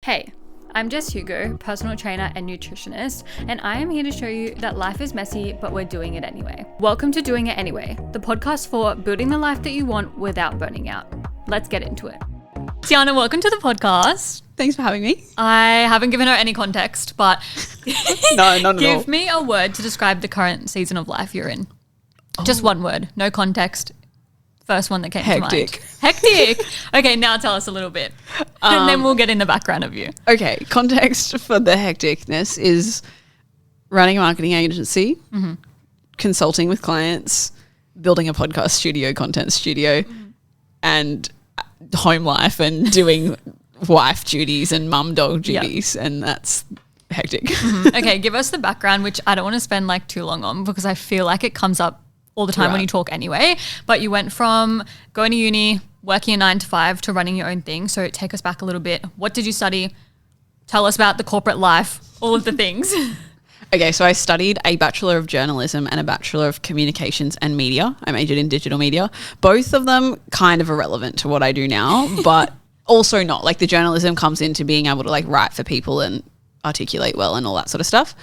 Hey, I'm Jess Hugo, personal trainer and nutritionist, and I am here to show you that life is messy, but we're doing it anyway. Welcome to Doing It Anyway, the podcast for building the life that you want without burning out. Let's get into it. Tiana, welcome to the podcast. Thanks for having me. I haven't given her any context, but No, not at all. Give me a word to describe the current season of life you're in. Just one word, no context. First one that came to mind. Hectic. Okay, now tell us a little bit. And then we'll get in the background of you. Okay, context for the hecticness is running a marketing agency, consulting with clients, building a podcast studio, content studio, and home life and doing wife duties and mum dog duties, and that's hectic. Okay, give us the background, which I don't want to spend like too long on because I feel like it comes up all the time when you talk anyway. But you went from going to uni, working a 9 to 5 to running your own thing. So take us back a little bit. What did you study? Tell us about the corporate life, all of the things. Okay, so I studied a Bachelor of Journalism and a Bachelor of Communications and Media. I majored in digital media. Both of them kind of irrelevant to what I do now, but also not. Like the journalism comes into being able to like write for people and articulate well and all that sort of stuff.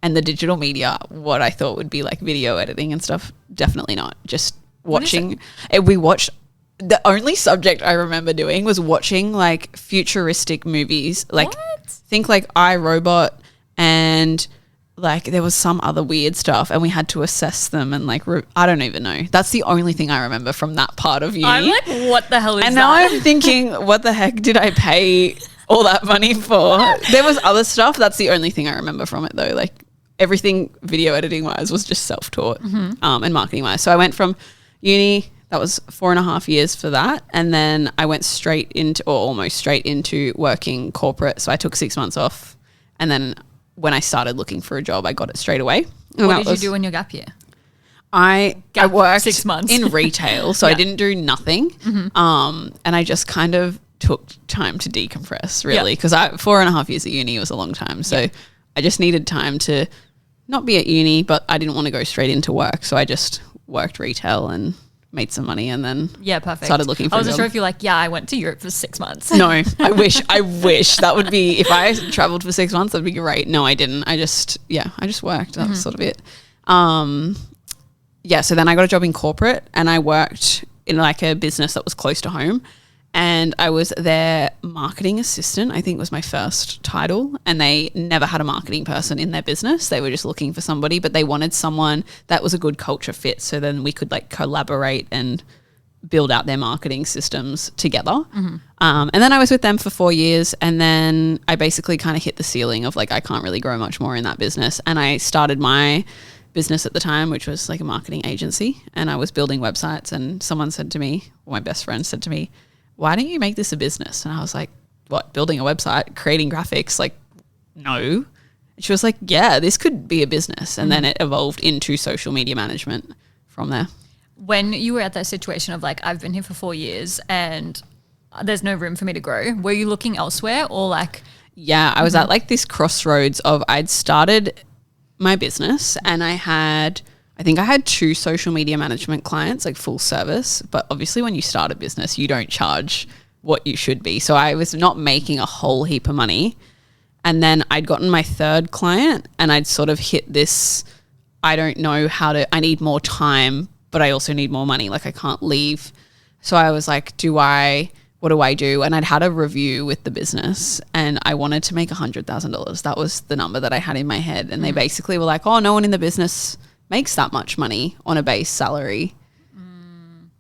And the digital media, what I thought would be like video editing and stuff, definitely not. Just watching. We watched, the only subject I remember doing was watching like futuristic movies. Like think like iRobot and like there was some other weird stuff and we had to assess them and like, I don't even know. That's the only thing I remember from that part of uni. I'm like, what the hell is that? And now I'm thinking, what the heck did I pay all that money for? There was other stuff. That's the only thing I remember from it though. Like everything video editing wise was just self-taught and marketing wise. So I went from uni, that was 4.5 years for that. And then I went straight into, or almost straight into working corporate. So I took 6 months off. And then when I started looking for a job, I got it straight away. And what did you do in your gap year? I worked 6 months in retail. So I didn't do nothing. And I just kind of took time to decompress really. Because 4.5 years at uni was a long time. So I just needed time to not be at uni, but I didn't want to go straight into work. So I just worked retail and made some money and then started looking for a job. I wasn't sure if you're like, I went to Europe for 6 months. No, I wish that would be, if I traveled for 6 months, that'd be great. No, I didn't. I just worked. That was sort of it. So then I got a job in corporate and I worked in like a business that was close to home. And I was their marketing assistant, I think was my first title. And they never had a marketing person in their business. They were just looking for somebody, but they wanted someone that was a good culture fit. So then we could like collaborate and build out their marketing systems together. And then I was with them for 4 years. And then I basically kind of hit the ceiling of like, I can't really grow much more in that business. And I started my business at the time, which was like a marketing agency. And I was building websites and someone said to me, or my best friend said to me, why don't you make this a business? And I was like, what, building a website, creating graphics? Like, no. And she was like, yeah, this could be a business. And then it evolved into social media management from there. When you were at that situation of like, I've been here for 4 years and there's no room for me to grow, were you looking elsewhere or like? Yeah, I was at like this crossroads of I'd started my business and I think I had 2 social media management clients, like full service. But obviously when you start a business, you don't charge what you should be. So I was not making a whole heap of money. And then I'd gotten my 3rd client and I'd sort of hit this, I need more time, but I also need more money. Like I can't leave. So I was like, what do I do? And I'd had a review with the business and I wanted to make $100,000. That was the number that I had in my head. And they basically were like, oh, no one in the business makes that much money on a base salary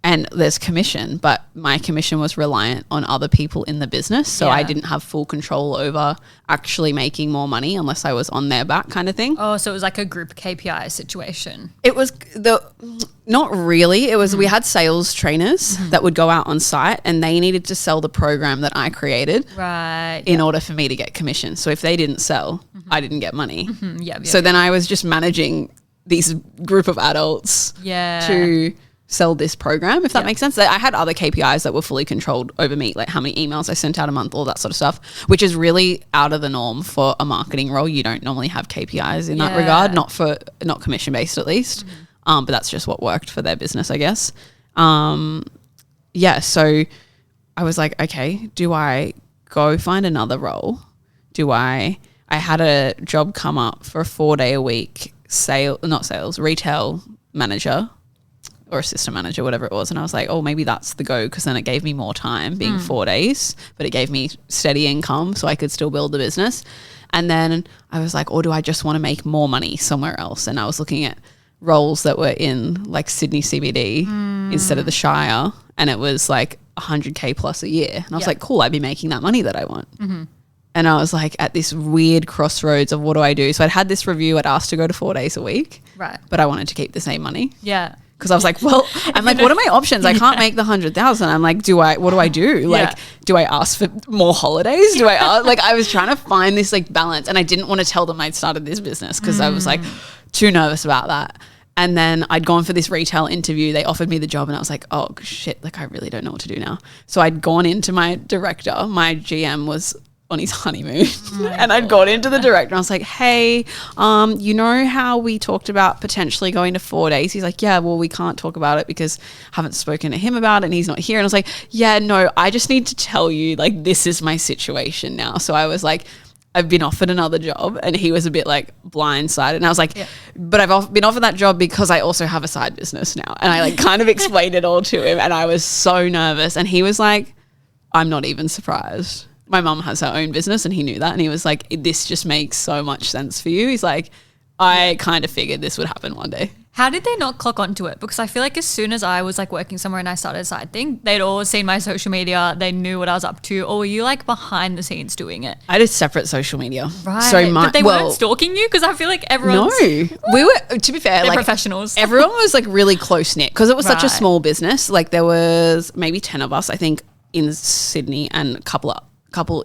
and there's commission, but my commission was reliant on other people in the business. So I didn't have full control over actually making more money unless I was on their back kind of thing. Oh, so it was like a group KPI situation. It was not really. It was, we had sales trainers that would go out on site and they needed to sell the program that I created in order for me to get commission. So if they didn't sell, I didn't get money. So then I was just managing these group of adults to sell this program, if that makes sense. I had other KPIs that were fully controlled over me, like how many emails I sent out a month, all that sort of stuff, which is really out of the norm for a marketing role. You don't normally have KPIs in that regard, not commission based at least. But that's just what worked for their business, I guess. So I was like, okay, do I go find another role? I had a job come up for a 4-day-a-week retail manager or assistant manager, whatever it was. And I was like, oh, maybe that's the go, because then it gave me more time being 4 days, but it gave me steady income so I could still build the business. And then I was like, or do I just want to make more money somewhere else? And I was looking at roles that were in like Sydney CBD instead of the Shire, and it was like 100K plus a year. And I was like, cool, I'd be making that money that I want. And I was like at this weird crossroads of what do I do? So I'd had this review, I'd asked to go to 4 days a week, right? But I wanted to keep the same money. Yeah. Because I was like, well, I'm like, what are my options? I can't make the 100,000. I'm like, what do I do? Like, do I ask for more holidays? Do I ask? Like, I was trying to find this like balance, and I didn't want to tell them I'd started this business because I was like too nervous about that. And then I'd gone for this retail interview. They offered me the job, and I was like, oh shit, like I really don't know what to do now. So I'd gone into my director. My GM was on his honeymoon and I'd gone into the director and I was like, hey, you know how we talked about potentially going to 4 days? He's like, yeah, well, we can't talk about it because I haven't spoken to him about it and he's not here. And I was like, yeah, no, I just need to tell you, like, this is my situation now. So I was like, I've been offered another job, and he was a bit like blindsided. And I was like, but I've been offered that job because I also have a side business now. And I like kind of explained it all to him, and I was so nervous. And he was like, I'm not even surprised. My mum has her own business, and he knew that. And he was like, this just makes so much sense for you. He's like, I kind of figured this would happen one day. How did they not clock onto it? Because I feel like as soon as I was like working somewhere and I started a side thing, they'd all seen my social media. They knew what I was up to. Or were you like behind the scenes doing it? I did separate social media. Right. So but they weren't stalking you? Because I feel like everyone's... No. We were, to be fair, they're like professionals. Everyone was like really close knit because it was such a small business. Like there was maybe 10 of us, I think, in Sydney and a couple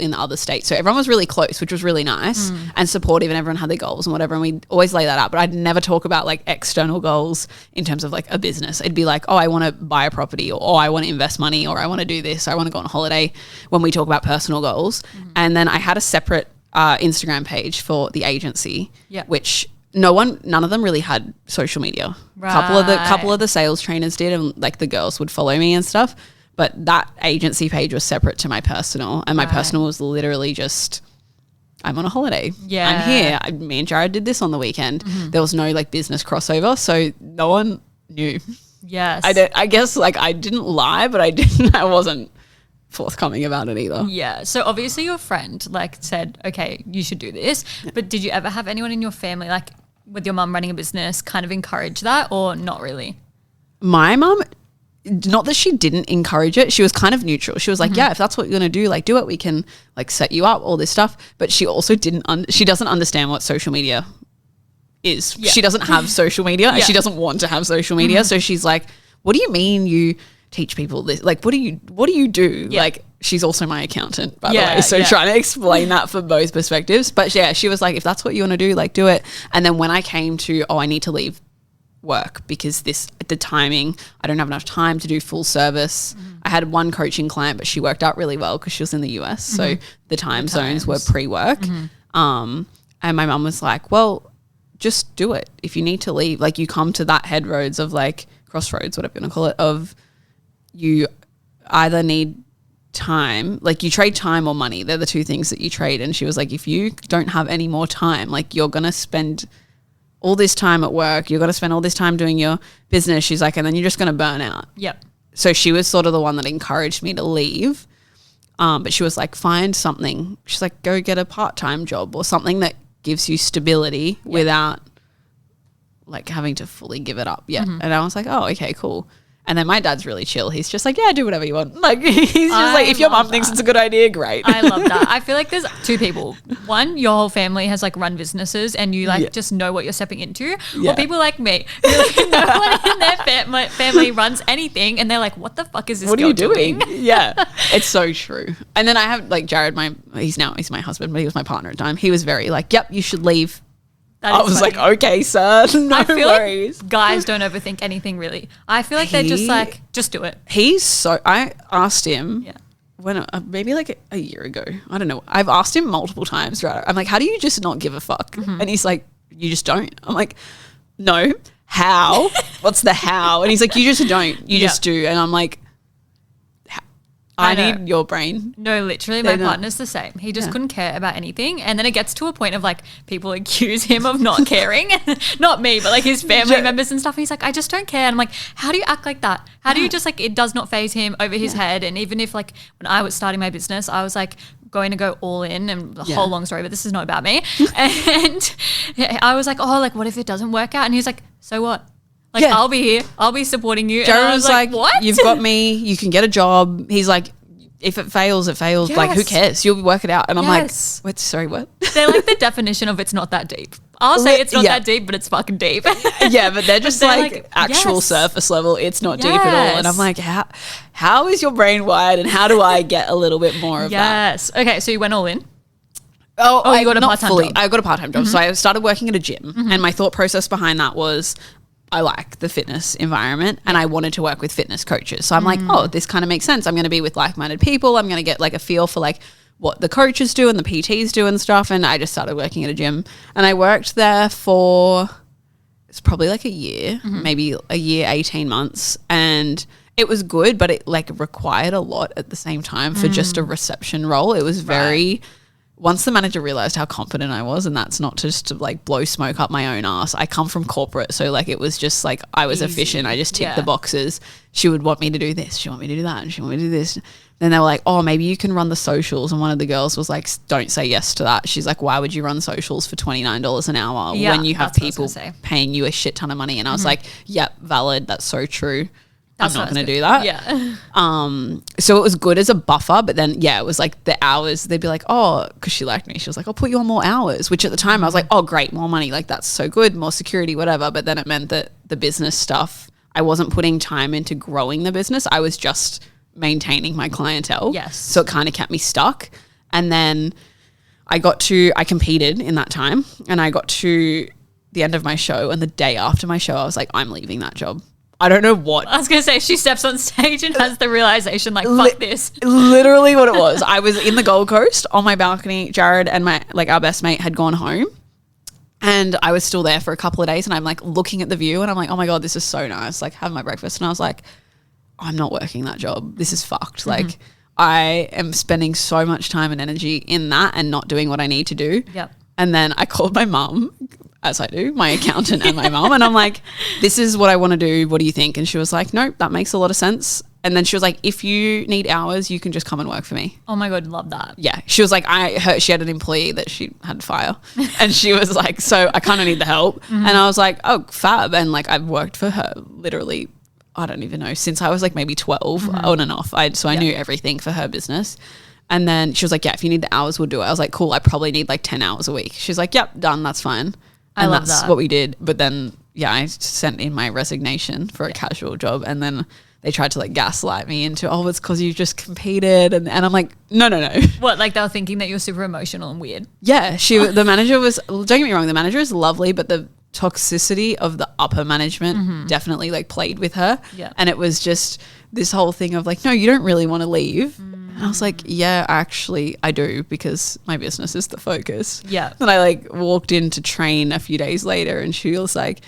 in the other states. So everyone was really close, which was really nice and supportive, and everyone had their goals and whatever. And we always lay that out, but I'd never talk about like external goals in terms of like a business. It'd be like, oh, I want to buy a property, or oh, I want to invest money, or I want to do this, or I want to go on holiday, when we talk about personal goals. And then I had a separate Instagram page for the agency, which none of them really had social media. Right. Couple of the sales trainers did, and like the girls would follow me and stuff. But that agency page was separate to my personal, and my personal was literally just, I'm on a holiday. Yeah. I'm here. Me and Jared did this on the weekend. There was no like business crossover, so no one knew. Yes. I guess like I didn't lie, but I wasn't forthcoming about it either. Yeah. So obviously your friend like said, okay, you should do this. Yeah. But did you ever have anyone in your family, like with your mum running a business, kind of encourage that, or not really? My mum, not that she didn't encourage it, she was kind of neutral. She was like, yeah, if that's what you're going to do, like do it. We can like set you up, all this stuff. But she also she doesn't understand what social media is. Yeah. She doesn't have social media and she doesn't want to have social media. So she's like, what do you mean you teach people this? Like, what do you do? Yeah. Like, she's also my accountant, by the way. So trying to explain that for both perspectives. But yeah, she was like, if that's what you want to do, like do it. And then when I came to, I need to leave work because the timing, I don't have enough time to do full service. I had one coaching client, but she worked out really well because she was in the US. So the time zones were pre-work. And my mum was like, well, just do it. If you need to leave, like you come to that headroads of like crossroads, whatever you want to call it, of you either need time, like you trade time or money. They're the two things that you trade. And she was like, if you don't have any more time, like you're going to spend all this time at work, you're going to spend all this time doing your business. She's like, and then you're just going to burn out. Yep. So she was sort of the one that encouraged me to leave. But she was like, find something. She's like, go get a part-time job or something that gives you stability without like having to fully give it up. Yeah. And I was like, oh, okay, cool. And then my dad's really chill. He's just like, yeah, do whatever you want. Like he's just like, if your mum thinks it's a good idea, great. I love that. I feel like there's two people. One, your whole family has like run businesses and you like just know what you're stepping into. Or people like me, who like, no one in their family runs anything and they're like, what the fuck is this girl doing? Yeah, it's so true. And then I have like Jared, he's my husband, but he was my partner at the time. He was very like, yep, you should leave. I was funny. Like, okay, sir, no I feel worries. Like guys don't overthink anything really. I feel like they're just like, just do it. I asked him when maybe like a year ago. I don't know. I've asked him multiple times throughout. I'm like, how do you just not give a fuck? And he's like, you just don't. I'm like, no. How? What's the how? And he's like, you just don't. You just do. And I'm like, I need your brain. No, literally, my partner's the same. He just couldn't care about anything. And then it gets to a point of like people accuse him of not caring. Not me, but like his family members and stuff. And he's like, I just don't care. And I'm like, how do you act like that? How do you just like, it does not phase him over his head. And even if like when I was starting my business, I was like going to go all in and the whole long story, but this is not about me. And I was like, oh, like what if it doesn't work out? And he was like, so what? Like, I'll be here. I'll be supporting you. Jared was like, what? You've got me. You can get a job. He's like, if it fails, it fails. Yes. Like, who cares? You'll work it out. And I'm like, wait, sorry, what? They're like the definition of it's not that deep. I'll say it's not that deep, but it's fucking deep. Yeah, but they're just like actual surface level. It's not deep at all. And I'm like, how is your brain wired and how do I get a little bit more of that? Yes. Okay, so you went all in. Oh, you got a part-time job. I got a part-time job. So I started working at a gym and my thought process behind that was I like the fitness environment and I wanted to work with fitness coaches. So I'm like, oh, this kind of makes sense. I'm going to be with like-minded people. I'm going to get like a feel for like what the coaches do and the PTs do and stuff. And I just started working at a gym and I worked there for, it's probably like a year, maybe a year, 18 months. And it was good, but it like required a lot at the same time for just a reception role. It was very... Once the manager realized how confident I was, and that's not just to like blow smoke up my own ass. I come from corporate, so like it was just like I was efficient. I just ticked the boxes. She would want me to do this. She want me to do that. And she want me to do this. Then they were like, oh, maybe you can run the socials. And one of the girls was like, don't say yes to that. She's like, why would you run socials for $29 an hour when you have people paying you a shit ton of money? And I was like, yep, valid. That's so true. I'm not going to do that. Yeah. So it was good as a buffer, but then, it was like the hours, they'd be like, oh, because she liked me. She was like, I'll put you on more hours, which at the time I was like, oh, great, more money. Like, that's so good, more security, whatever. But then it meant that the business stuff, I wasn't putting time into growing the business. I was just maintaining my clientele. Yes. So it kind of kept me stuck. And then I competed in that time and I got to the end of my show and the day after my show, I was like, I'm leaving that job. I don't know what. I was going to say, she steps on stage and has the realization like, fuck this. Literally what it was. I was in the Gold Coast on my balcony. Jared and our best mate had gone home and I was still there for a couple of days and I'm like looking at the view and I'm like, oh my God, this is so nice. Like having my breakfast. And I was like, I'm not working that job. This is fucked. Like I am spending so much time and energy in that and not doing what I need to do. Yep. And then I called my mum, as I do, my accountant and my mum. And I'm like, this is what I want to do. What do you think? And she was like, nope, that makes a lot of sense. And then she was like, if you need hours, you can just come and work for me. Oh my God, love that. Yeah. She was like, she had an employee that she had to fire. And she was like, so I kind of need the help. And I was like, oh, fab. And like, I've worked for her literally, I don't even know, since I was like maybe 12 on and off. I knew everything for her business. And then she was like, yeah, if you need the hours, we'll do it. I was like, cool, I probably need like 10 hours a week. She's like, yep, done, that's fine. I love that's that. what we did. But then, I sent in my resignation for a casual job. And then they tried to like gaslight me into, oh, it's because you just competed. And I'm like, no. What, like they were thinking that you're super emotional and weird? Yeah, the manager was, don't get me wrong, the manager is lovely, but the toxicity of the upper management definitely like played with her. Yeah. And it was just this whole thing of like, no, you don't really want to leave. And I was like, yeah, actually I do because my business is the focus. Yeah. And I like walked in to train a few days later and she was like,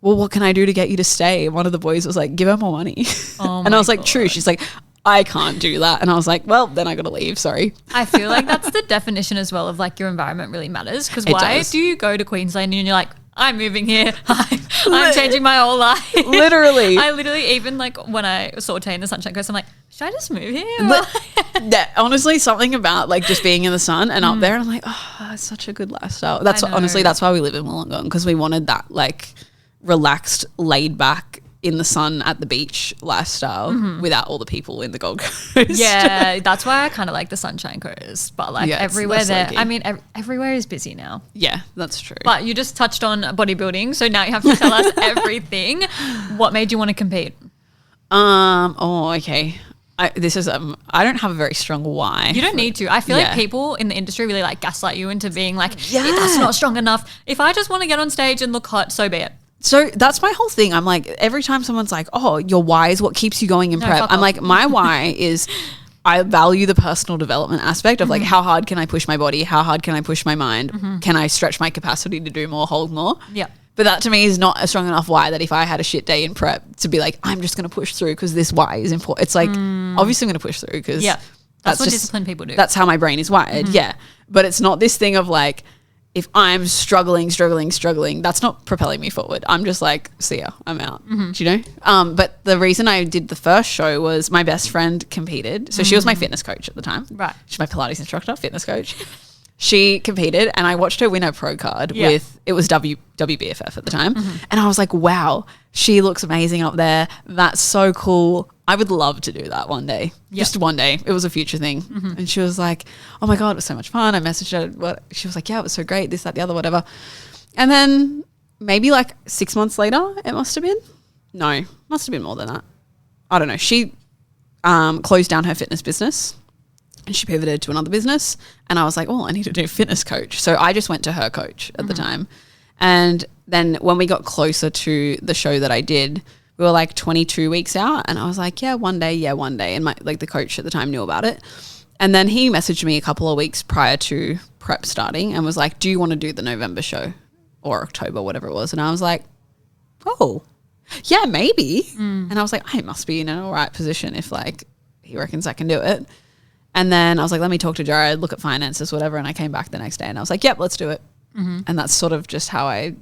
well, what can I do to get you to stay? And one of the boys was like, give her more money. Oh and I was like, true. She's like, I can't do that. And I was like, well, then I got to leave. Sorry. I feel like that's the definition as well of like your environment really matters. Because why do you go to Queensland and you're like, I'm moving here. I'm changing my whole life. Literally. I literally, even like when I saute in the Sunshine Coast, I'm like, should I just move here? Yeah, honestly, something about like just being in the sun and up there. And I'm like, oh, it's such a good lifestyle. That's why we live in Wollongong, because we wanted that like relaxed, laid back, in the sun at the beach lifestyle without all the people in the Gold Coast. Yeah, that's why I kind of like the Sunshine Coast. But like everywhere there, low-key. I mean, everywhere is busy now. Yeah, that's true. But you just touched on bodybuilding, so now you have to tell us everything. What made you want to compete? Okay. I don't have a very strong why. You don't need to. I feel like people in the industry really like gaslight you into being like, that's not strong enough. If I just want to get on stage and look hot, so be it. So that's my whole thing. I'm like, every time someone's like, oh, your why is what keeps you going in prep. I'm like, my why is I value the personal development aspect of like, how hard can I push my body? How hard can I push my mind? Can I stretch my capacity to do more, hold more? Yeah. But that to me is not a strong enough why that if I had a shit day in prep to be like, I'm just going to push through because this why is important. It's like, obviously I'm going to push through because that's what disciplined people do. That's how my brain is wired. Yeah. But it's not this thing of like, if I'm struggling, that's not propelling me forward. I'm just like, see ya, I'm out. Do you know? But the reason I did the first show was my best friend competed. So she was my fitness coach at the time. Right. She's my Pilates instructor, fitness coach. She competed and I watched her win her pro card with, it was WBFF at the time. And I was like, wow, she looks amazing up there. That's so cool. I would love to do that one day. Just one day. It was a future thing. And she was like, oh my God, it was so much fun. I messaged her. She was like, yeah, it was so great. This, that, the other, whatever. And then maybe like 6 months later, it must have been. No, must have been more than that. I don't know. She closed down her fitness business and she pivoted to another business. And I was like, oh, I need to do fitness coach. So I just went to her coach at the time. And then when we got closer to the show that I did, we were like 22 weeks out and I was like, yeah, one day. And my, like the coach at the time knew about it. And then he messaged me a couple of weeks prior to prep starting and was like, do you want to do the November show or October, whatever it was? And I was like, oh, yeah, maybe. And I was like, I must be in an all right position if like he reckons I can do it. And then I was like, let me talk to Jared, look at finances, whatever. And I came back the next day and I was like, yep, let's do it. And that's sort of just how I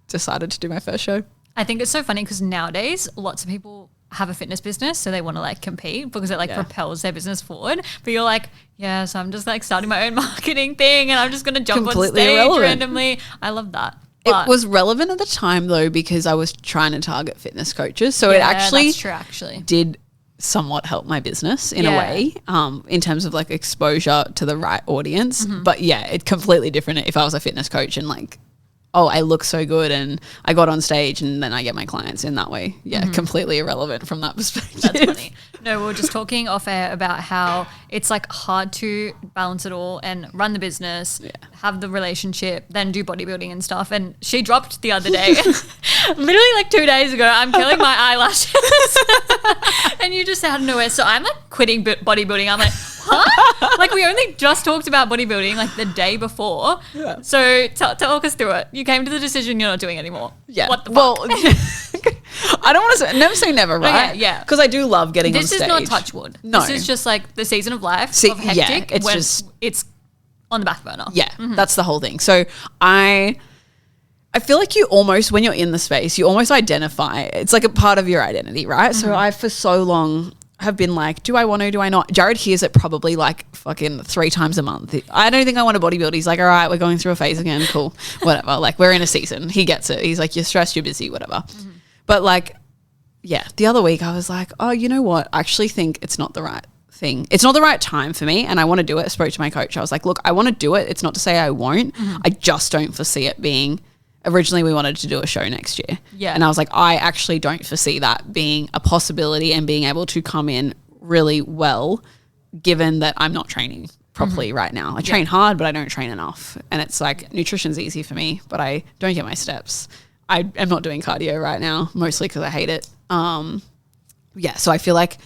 decided to do my first show. I think it's so funny because nowadays lots of people have a fitness business, so they want to like compete because it like propels their business forward. But you're like, yeah, so I'm just like starting my own marketing thing and I'm just going to jump on stage randomly. I love that. But it was relevant at the time though because I was trying to target fitness coaches. So it actually, that's true, did somewhat help my business in a way in terms of like exposure to the right audience. But yeah, it's completely different if I was a fitness coach and like, oh, I look so good and I got on stage and then I get my clients in that way. Yeah, completely irrelevant from that perspective. That's funny. No, we were just talking off air about how it's like hard to balance it all and run the business, have the relationship, then do bodybuilding and stuff. And she dropped the other day, literally like 2 days ago, I'm curling my eyelashes. And you just out of nowhere. So I'm like quitting bodybuilding. I'm like, huh? Like we only just talked about bodybuilding like the day before. Yeah. So talk us through it. You came to the decision you're not doing anymore. Yeah. What the fuck? Well, I don't want to never say never, right? Okay, yeah. Because I do love getting on This stage. is not touch wood. No. This is just like the season of life of hectic. It's on the back burner. Yeah, that's the whole thing. So I feel like you almost, when you're in the space, you almost identify. It's like a part of your identity, right? So I, for so long, have been like, do I want to, do I not? Jared hears it probably like fucking 3 times a month. I don't think I want to bodybuild. He's like, all right, we're going through a phase again. Cool, whatever. Like we're in a season. He gets it. He's like, you're stressed, you're busy, whatever. But like, yeah, the other week I was like, oh, you know what? I actually think it's not the right thing. It's not the right time for me and I want to do it. I spoke to my coach. I was like, look, I want to do it. It's not to say I won't. I just don't foresee it being, originally we wanted to do a show next year. Yeah. And I was like, I actually don't foresee that being a possibility and being able to come in really well, given that I'm not training properly right now. I train hard, but I don't train enough. And it's like, nutrition's easy for me, but I don't get my steps. I am not doing cardio right now, mostly because I hate it. So I feel like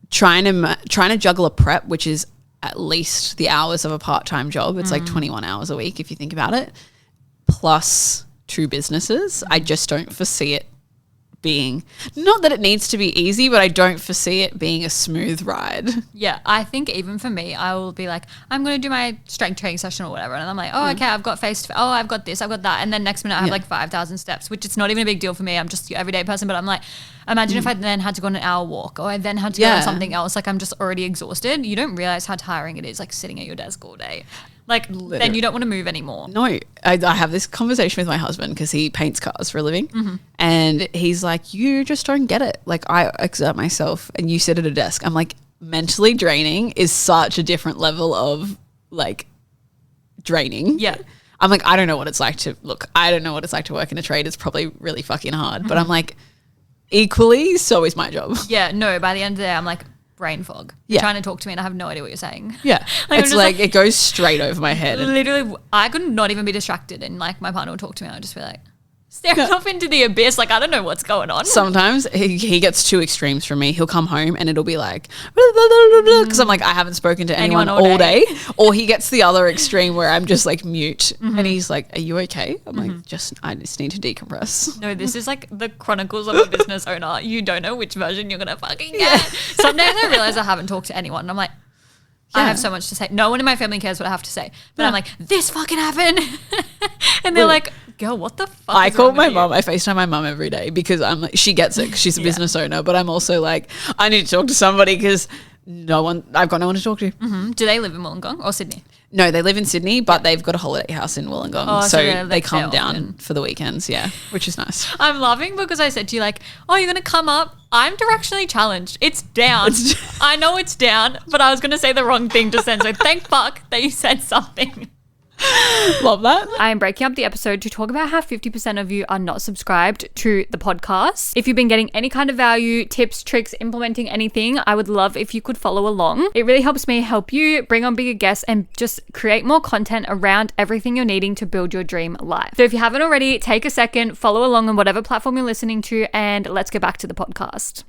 trying to juggle a prep, which is at least the hours of a part-time job. It's like 21 hours a week if you think about it, plus 2 businesses. I just don't foresee it being, not that it needs to be easy, but I don't foresee it being a smooth ride. Yeah, I think even for me, I will be like, I'm going to do my strength training session or whatever. And I'm like, oh, okay, I've got I've got this, I've got that. And then next minute I have like 5,000 steps, which it's not even a big deal for me. I'm just your everyday person. But I'm like, imagine if I then had to go on an hour walk or I then had to go on something else. Like I'm just already exhausted. You don't realize how tiring it is, like sitting at your desk all day. Like literally. Then you don't want to move anymore. No, I have this conversation with my husband because he paints cars for a living. And he's like, you just don't get it. Like I exert myself and you sit at a desk. I'm like, mentally draining is such a different level of like draining. Yeah. I'm like, I don't know what it's like to work in a trade. It's probably really fucking hard. But I'm like, equally, so is my job. Yeah, no, by the end of the day, I'm like, brain fog. You're trying to talk to me and I have no idea what you're saying. Yeah. It's like it goes straight over my head. Literally, I could not even be distracted and like my partner would talk to me and I'd just be like, staring off into the abyss. Like, I don't know what's going on. Sometimes he gets two extremes from me. He'll come home and it'll be like, because I'm like, I haven't spoken to anyone all day. Or he gets the other extreme where I'm just like mute and he's like, are you okay? I'm like, I just need to decompress. No, this is like the chronicles of a business owner. You don't know which version you're going to fucking get. Some days I realize I haven't talked to anyone and I'm like, I have so much to say. No one in my family cares what I have to say. But I'm like, this fucking happened. And they're like, girl, what the fuck I call my mom. I FaceTime my mom every day because I'm like, she gets it 'cause she's a business owner. But I'm also like, I need to talk to somebody because I've got no one to talk to. Mm-hmm. Do they live in Wollongong or Sydney? No, they live in Sydney, but they've got a holiday house in Wollongong. Oh, so they come down for the weekends, which is nice. I'm laughing because I said to you like, oh, you're going to come up. I'm directionally challenged. It's down. I know it's down, but I was going to say the wrong thing just then. So thank fuck that you said something. Love that. I am breaking up the episode to talk about how 50% of you are not subscribed to the podcast. If you've been getting any kind of value, tips, tricks, implementing anything, I would love if you could follow along. It really helps me help you bring on bigger guests and just create more content around everything you're needing to build your dream life. So if you haven't already, take a second, follow along on whatever platform you're listening to, and let's get back to the podcast.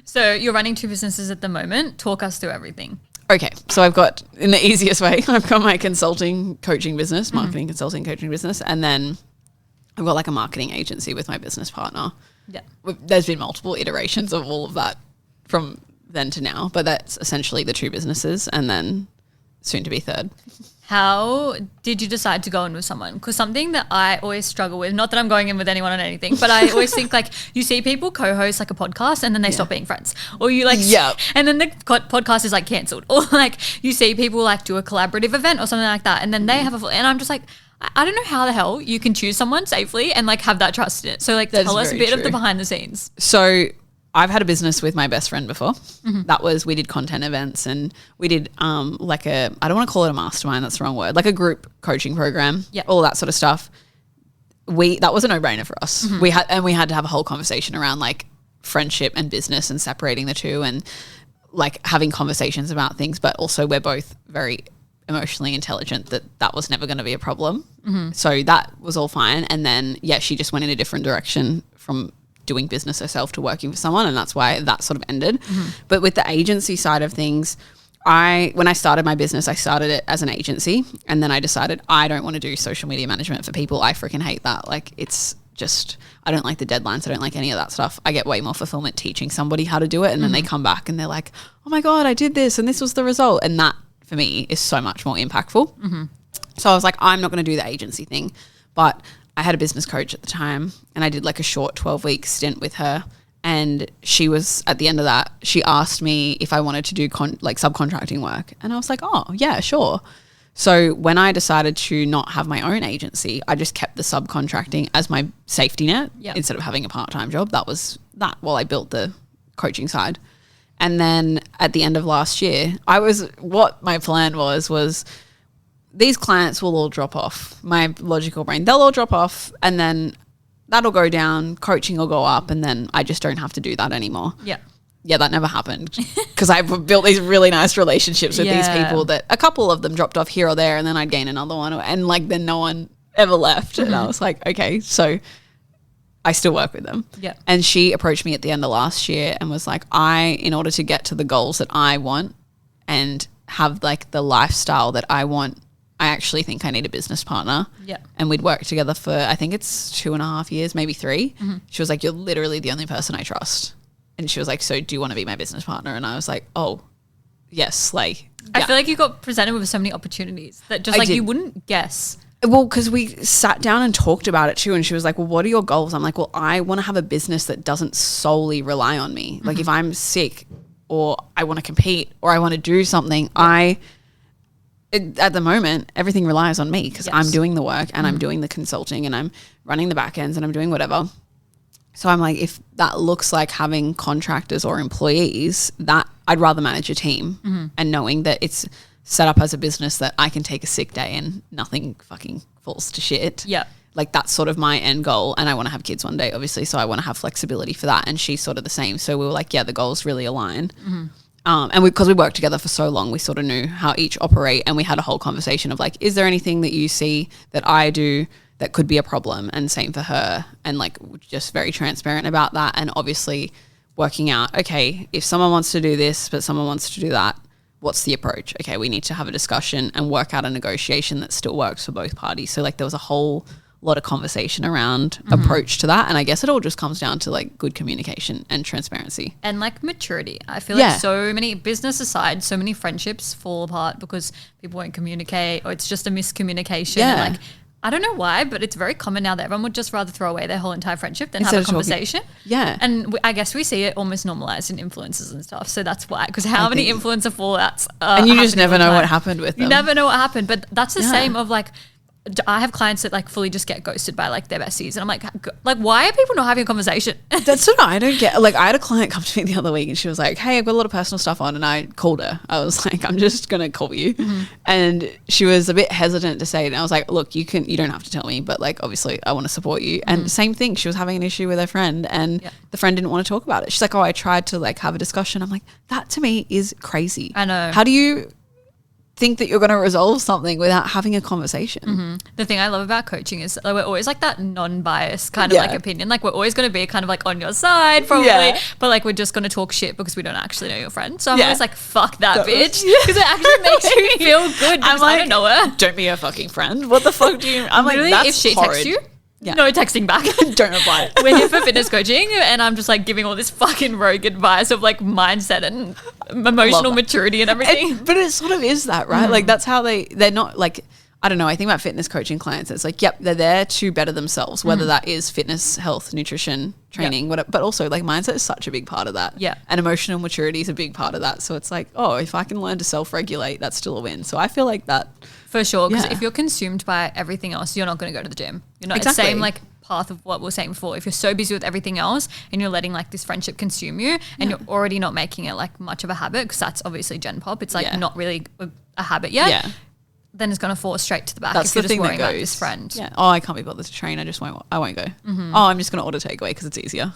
So you're running 2 businesses at the moment. Talk us through everything. Okay, so I've got, in the easiest way, I've got my consulting coaching business, marketing consulting coaching business, and then I've got like a marketing agency with my business partner. Yeah. There's been multiple iterations of all of that from then to now, but that's essentially the 2 businesses and then soon to be 3rd. How did you decide to go in with someone? Because something that I always struggle with, not that I'm going in with anyone on anything, but I always think like you see people co-host like a podcast and then they stop being friends, or you like, and then the podcast is like cancelled, or like you see people like do a collaborative event or something like that, and then they have and I'm just like, I don't know how the hell you can choose someone safely and like have that trust in it. So like tell us a bit of the behind the scenes. So I've had a business with my best friend before. We did content events and we did like I don't want to call it a mastermind, that's the wrong word, like a group coaching program, all that sort of stuff. That was a no-brainer for us. We had to have a whole conversation around like friendship and business and separating the two and like having conversations about things, but also we're both very emotionally intelligent that was never going to be a problem. So that was all fine. And then, she just went in a different direction from doing business herself to working for someone, and that's why that sort of ended. But with the agency side of things, when I started my business, I started it as an agency, and then I decided I don't want to do social media management for people. I freaking hate that. Like, it's just, I don't like the deadlines. I don't like any of that stuff. I get way more fulfillment teaching somebody how to do it, and then they come back and they're like, oh my God, I did this and this was the result. And that for me is so much more impactful. So I was like, I'm not going to do the agency thing. But I had a business coach at the time and I did like a short 12-week stint with her, and she was, at the end of that, she asked me if I wanted to do like subcontracting work, and I was like, oh yeah, sure. So when I decided to not have my own agency, I just kept the subcontracting as my safety net instead of having a part-time job. That was that while I built the coaching side. And then at the end of last year, what my plan was these clients will all drop off. My logical brain, they'll all drop off, and then that'll go down, coaching will go up, and then I just don't have to do that anymore. Yeah, that never happened because I've built these really nice relationships with these people that a couple of them dropped off here or there, and then I'd gain another one, and like then no one ever left. And I was like, okay, so I still work with them. And she approached me at the end of last year and was like, in order to get to the goals that I want and have like the lifestyle that I want, I actually think I need a business partner. And we'd worked together for, I think it's 2.5 years, maybe 3. She was like, you're literally the only person I trust. And she was like, so do you want to be my business partner? And I was like, oh, yes. Like, I feel like you got presented with so many opportunities that just you wouldn't guess. Well, because we sat down and talked about it too. And she was like, well, what are your goals? I'm like, well, I want to have a business that doesn't solely rely on me. Like if I'm sick or I want to compete or I want to do something, at the moment, everything relies on me because I'm doing the work and I'm doing the consulting and I'm running the back ends and I'm doing whatever. So I'm like, if that looks like having contractors or employees, that I'd rather manage a team and knowing that it's set up as a business that I can take a sick day and nothing fucking falls to shit. Like that's sort of my end goal, and I want to have kids one day, obviously, so I want to have flexibility for that, and she's sort of the same. So we were like, the goals really align. And because we worked together for so long, we sort of knew how each operate, and we had a whole conversation of like, is there anything that you see that I do that could be a problem, and same for her, and like just very transparent about that. And obviously working out, okay, if someone wants to do this but someone wants to do that, what's the approach? Okay, we need to have a discussion and work out a negotiation that still works for both parties. So like there was a whole lot of conversation around approach to that, and I guess it all just comes down to like good communication and transparency and like maturity. I feel like so many, business aside, so many friendships fall apart because people won't communicate, or it's just a miscommunication. And like I don't know why, but it's very common now that everyone would just rather throw away their whole entire friendship than have a conversation. And I guess we see it almost normalized in influencers and stuff. So that's why, because how many influencer fallouts and you just never know what happened with them. You never know what happened. But that's the same of like, I have clients that like fully just get ghosted by like their besties, and I'm like why are people not having a conversation? That's what I don't get. Like I had a client come to me the other week and she was like, hey, I've got a lot of personal stuff on, and I called her. I was like, I'm just gonna call you. And she was a bit hesitant to say it, and I was like, look, you don't have to tell me, but like obviously I want to support you. And same thing, she was having an issue with her friend, and the friend didn't want to talk about it. She's like, oh, I tried to like have a discussion. I'm like, that to me is crazy. I know. How do you think that you're going to resolve something without having a conversation? The thing I love about coaching is like, we're always like that non-biased kind of like opinion. Like we're always going to be kind of like on your side probably, but like we're just going to talk shit because we don't actually know your friend. So I'm always like, fuck that bitch, because it actually makes you feel good. I'm like, I don't know her. Don't be a fucking friend. What the fuck do you? I'm literally, like, that's if she horrid. texts you, no texting back. Don't reply. We're here for fitness coaching, and I'm just like giving all this fucking rogue advice of like mindset and emotional maturity and everything. But it sort of is that, right? Like that's how they're not like, I don't know. I think about fitness coaching clients. It's like, yep, they're there to better themselves, whether that is fitness, health, nutrition, training, whatever, but also like mindset is such a big part of that. Yeah. And emotional maturity is a big part of that. So it's like, oh, if I can learn to self-regulate, that's still a win. So I feel like that. For sure. Because if you're consumed by everything else, you're not going to go to the gym. You're not. It's the same like path of what we were saying before. If you're so busy with everything else and you're letting like this friendship consume you, and you're already not making it like much of a habit, because that's obviously Gen Pop. It's like not really a habit yet. Yeah. Then it's going to fall straight to the back. That's if you're the just thing worrying that about goes. this friend. Yeah. Oh, I can't be bothered to train. I won't go. Oh, I'm just going to order takeaway because it's easier.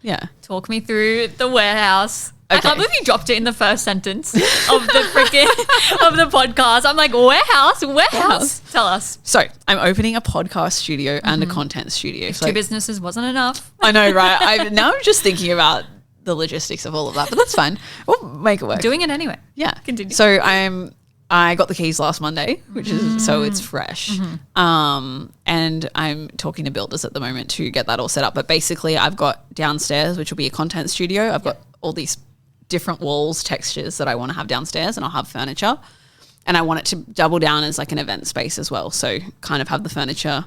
Yeah. Talk me through the warehouse. Okay. I can't believe you dropped it in the first sentence of the freaking of the podcast. I'm like, warehouse. Tell us. So I'm opening a podcast studio and a content studio. If two businesses wasn't enough. I know, right? Now I'm just thinking about the logistics of all of that, but that's fine. We'll make it work. Doing it anyway. Yeah. Continue. So I got the keys last Monday, which is so it's fresh. And I'm talking to builders at the moment to get that all set up. But basically I've got downstairs, which will be a content studio. I've got all these different walls, textures that I want to have downstairs, and I'll have furniture. And I want it to double down as like an event space as well. So kind of have the furniture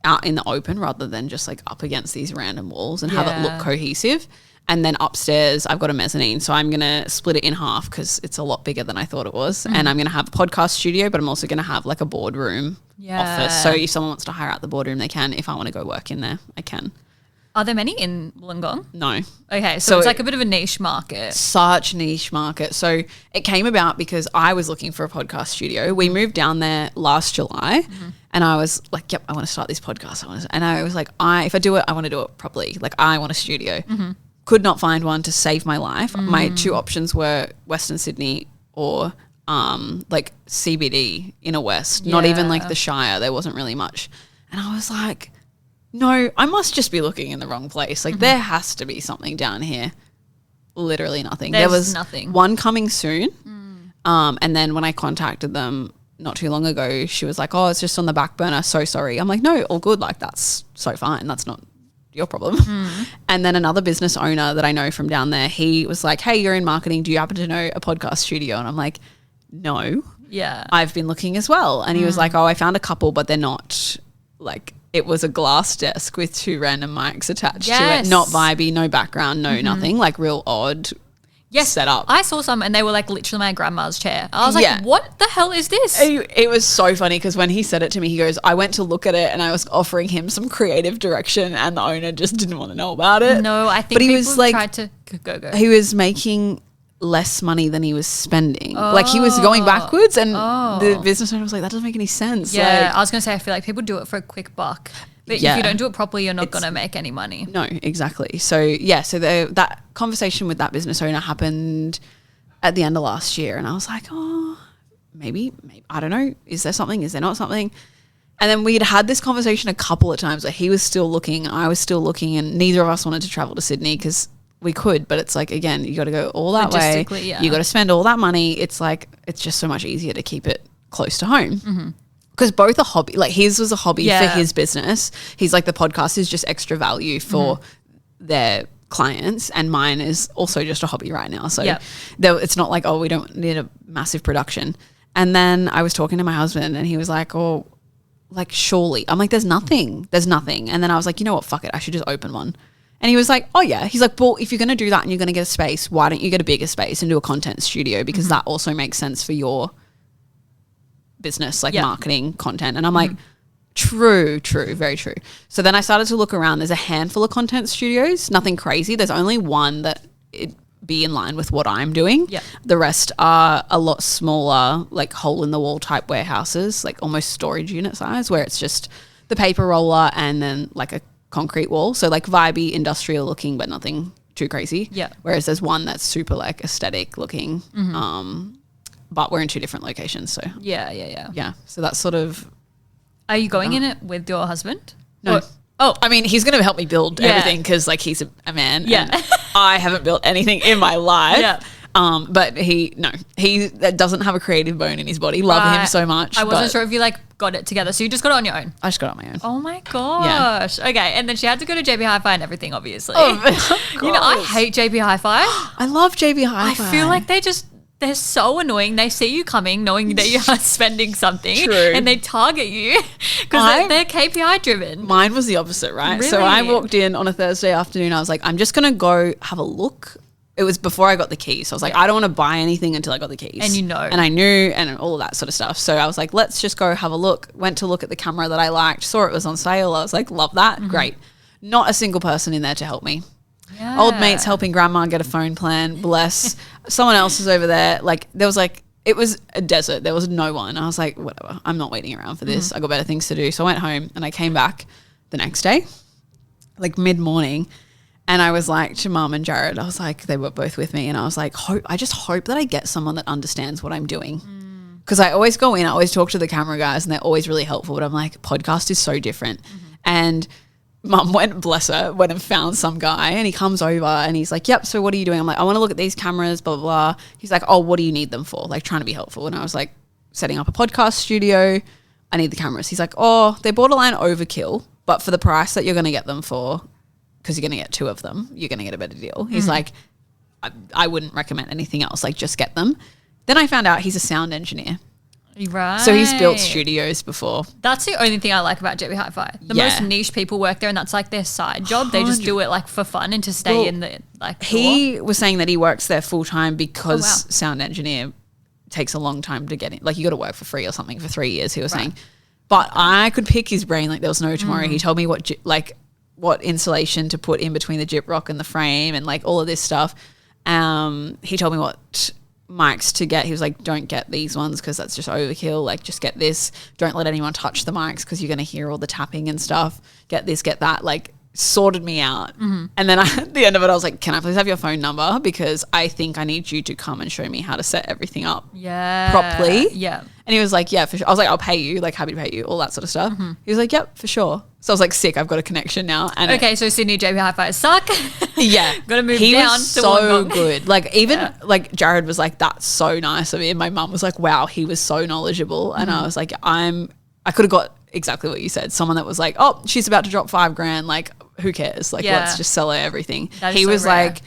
out in the open rather than just like up against these random walls, and have it look cohesive. And then upstairs, I've got a mezzanine. So I'm going to split it in half because it's a lot bigger than I thought it was. And I'm going to have a podcast studio, but I'm also going to have like a boardroom office. So if someone wants to hire out the boardroom, they can. If I want to go work in there, I can. Are there many in Wollongong? No. Okay, so it's like a bit of a niche market. Such niche market. So it came about because I was looking for a podcast studio. We moved down there last July, and I was like, yep, I want to start this podcast. And I was like, if I do it, I want to do it properly. Like I want a studio. Could not find one to save my life. My two options were Western Sydney or like CBD inner west, not even like the Shire. There wasn't really much. And I was like, no, I must just be looking in the wrong place. Like there has to be something down here. Literally nothing. There was nothing. One coming soon. And then when I contacted them not too long ago, she was like, oh, it's just on the back burner. So sorry. I'm like, no, all good. Like that's so fine. That's not your problem. And then another business owner that I know from down there, he was like, hey, you're in marketing. Do you happen to know a podcast studio? And I'm like, no. Yeah. I've been looking as well. And he was like, oh, I found a couple, but they're not like, it was a glass desk with two random mics attached to it. Not vibey, no background, no nothing, like real odd setup. I saw some and they were like literally my grandma's chair. I was like, what the hell is this? It was so funny because when he said it to me, he goes, I went to look at it and I was offering him some creative direction and the owner just didn't want to know about it. No, I think he was like, tried to go. He was making less money than he was spending. Like he was going backwards, and the business owner was like, that doesn't make any sense. Yeah, like, I was going to say, I feel like people do it for a quick buck. But if you don't do it properly, you're not going to make any money. No, exactly. So that conversation with that business owner happened at the end of last year, and I was like, oh, maybe, I don't know. Is there something? Is there not something? And then we'd had this conversation a couple of times where he was still looking, I was still looking, and neither of us wanted to travel to Sydney because we could, but it's like, again, you got to go all that way. Yeah. You got to spend all that money. It's like, it's just so much easier to keep it close to home. Because both are hobby, like his was a hobby for his business. He's like, the podcast is just extra value for their clients, and mine is also just a hobby right now. So it's not like, oh, we don't need a massive production. And then I was talking to my husband and he was like, oh, like surely. I'm like, there's nothing. And then I was like, you know what, fuck it, I should just open one. And he was like, oh yeah. He's like, well, if you're going to do that and you're going to get a space, why don't you get a bigger space and do a content studio? Because that also makes sense for your business, like marketing content. And I'm like, true, very true. So then I started to look around. There's a handful of content studios, nothing crazy. There's only one that it be in line with what I'm doing. The rest are a lot smaller, like hole in the wall type warehouses, like almost storage unit size, where it's just the paper roller and then like a concrete wall. So like vibey, industrial looking, but nothing too crazy. Whereas there's one that's super like aesthetic looking. But we're in 2 different locations. So yeah. So that's sort of. Are you going in it with your husband? No. Or, oh, I mean, he's going to help me build everything because like he's a man. And I haven't built anything in my life. But he doesn't have a creative bone in his body. Love him so much. I wasn't sure if you like got it together. So you just got it on your own? I just got it on my own. Oh my gosh. Okay. And then she had to go to JB Hi-Fi and everything, obviously. You know, I hate JB Hi-Fi. I love JB Hi-Fi. I feel like they're so annoying. They see you coming knowing that you are spending something. True. And they target you because they're KPI driven. Mine was the opposite, right? Really? So I walked in on a Thursday afternoon. I was like, I'm just going to go have a look. It was before I got the keys. So I was like, I don't want to buy anything until I got the keys. And you know. And I knew and all of that sort of stuff. So I was like, let's just go have a look. Went to look at the camera that I liked. Saw it was on sale. I was like, love that. Great. Not a single person in there to help me. Yeah. Old mates helping grandma get a phone plan. Bless. Someone else was over there. Like there was like, it was a desert. There was no one. I was like, whatever. I'm not waiting around for this. I got better things to do. So I went home and I came back the next day, like mid-morning. And I was like to Mum and Jared, I was like, they were both with me. And I was like, I just hope that I get someone that understands what I'm doing. Because I always go in, I always talk to the camera guys and they're always really helpful. But I'm like, podcast is so different. And Mum went, bless her, went and found some guy and he comes over and he's like, yep, so what are you doing? I'm like, I want to look at these cameras, blah, blah, blah. He's like, oh, what do you need them for? Like trying to be helpful. And I was like, setting up a podcast studio. I need the cameras. He's like, oh, they're borderline overkill. But for the price that you're going to get them for, because you're going to get 2 of them, you're going to get a better deal. He's like, I wouldn't recommend anything else. Like just get them. Then I found out he's a sound engineer. Right. So he's built studios before. That's the only thing I like about JB Hi-Fi. The most niche people work there and that's like their side job. They just do it like for fun and to stay in the like He was saying that he works there full time because sound engineer takes a long time to get in. Like you got to work for free or something for 3 years, he was saying. But I could pick his brain like there was no tomorrow. He told me what insulation to put in between the gyprock and the frame and like all of this stuff. He told me what mics to get. He was like, don't get these ones because that's just overkill. Like just get this. Don't let anyone touch the mics because you're going to hear all the tapping and stuff. Get this, get that. Like sorted me out. And then at the end of it, I was like, can I please have your phone number? Because I think I need you to come and show me how to set everything up properly. Yeah. And he was like, yeah, for sure. I was like, I'll pay you, like happy to pay you, all that sort of stuff. He was like, yep, for sure. So I was like, sick, I've got a connection now. And okay, so Sydney JB Hi-Fi suck. Got to move he down. Was to so good. Like even like Jared was like, that's so nice of him. My mum was like, wow, he was so knowledgeable. And I was like, I could have got exactly what you said. Someone that was like, oh, she's about to drop $5,000. Like, who cares? Like, let's just sell her everything. He was like,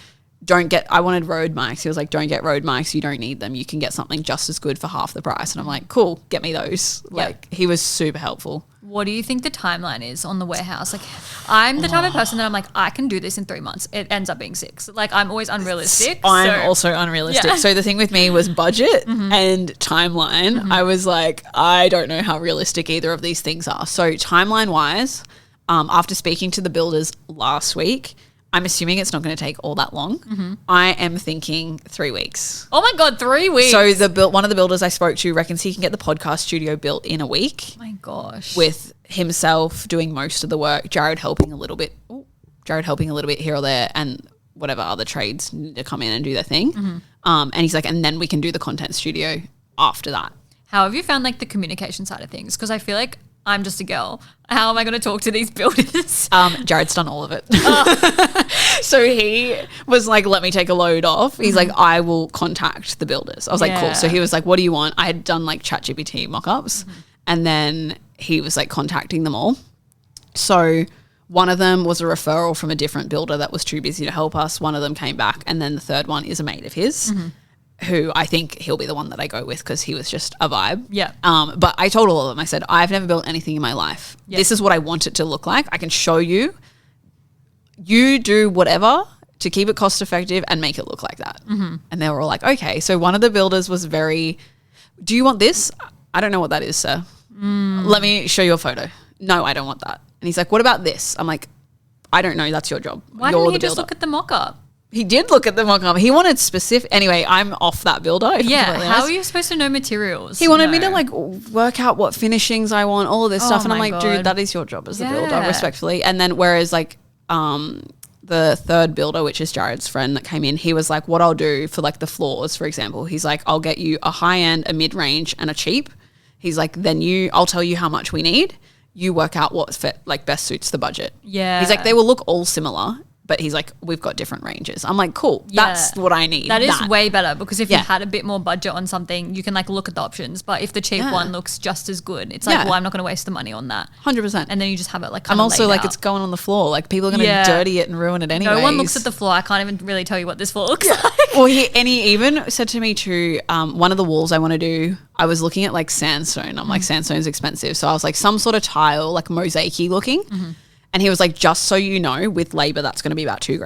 I wanted Rode mics. He was like, don't get Rode mics. You don't need them. You can get something just as good for half the price. And I'm like, cool, get me those. Like, he was super helpful. What do you think the timeline is on the warehouse? Like, I'm the type of person that I'm like, I can do this in 3 months. It ends up being 6. Like, I'm always unrealistic. I'm also unrealistic. Yeah. So the thing with me was budget and timeline. I was like, I don't know how realistic either of these things are. So timeline-wise, after speaking to the builders last week, I'm assuming it's not going to take all that long. I am thinking 3 weeks. Oh my God, 3 weeks. So one of the builders I spoke to reckons he can get the podcast studio built in a week. Oh my gosh. With himself doing most of the work, Jared helping a little bit here or there, and whatever other trades need to come in and do their thing. And he's like, and then we can do the content studio after that. How have you found like the communication side of things? Because I feel like I'm just a girl. How am I going to talk to these builders? Jared's done all of it. So he was like, let me take a load off. He's like, I will contact the builders. I was like, cool. So he was like, what do you want? I had done like ChatGPT mock-ups and then he was like contacting them all. So one of them was a referral from a different builder that was too busy to help us. One of them came back and then the third one is a mate of his. Who I think he'll be the one that I go with because he was just a vibe. Yeah. But I told all of them, I said, I've never built anything in my life. Yeah. This is what I want it to look like. I can show you. You do whatever to keep it cost effective and make it look like that. And they were all like, okay. So one of the builders was very, do you want this? I don't know what that is, sir. Let me show you a photo. No, I don't want that. And he's like, what about this? I'm like, I don't know. That's your job. Why didn't he just look at the mock-up? He did look at the mock-up. He wanted specific. Anyway, I'm off that builder. How are you supposed to know materials? He wanted me to like work out what finishings I want, all of this stuff. And I'm like, dude, that is your job as the builder, respectfully. And then whereas like the third builder, which is Jared's friend that came in, he was like, what I'll do for like the floors, for example, he's like, I'll get you a high-end, a mid-range and a cheap. He's like, then I'll tell you how much we need. You work out what like best suits the budget. Yeah. He's like, they will look all similar. But he's like, we've got different ranges. I'm like, cool. Yeah. That's what I need. That is way better because if you had a bit more budget on something, you can like look at the options. But if the cheap one looks just as good, it's like, well, I'm not going to waste the money on that. 100%. And then you just have it like I'm also like, it's going on the floor. Like people are going to dirty it and ruin it anyway. No one looks at the floor. I can't even really tell you what this floor looks like. Well, he even said to me too, one of the walls I want to do, I was looking at like sandstone. I'm like, sandstone's expensive. So I was like, some sort of tile, like mosaic-y looking. And he was like, just so you know, with labor, that's going to be about $2,000.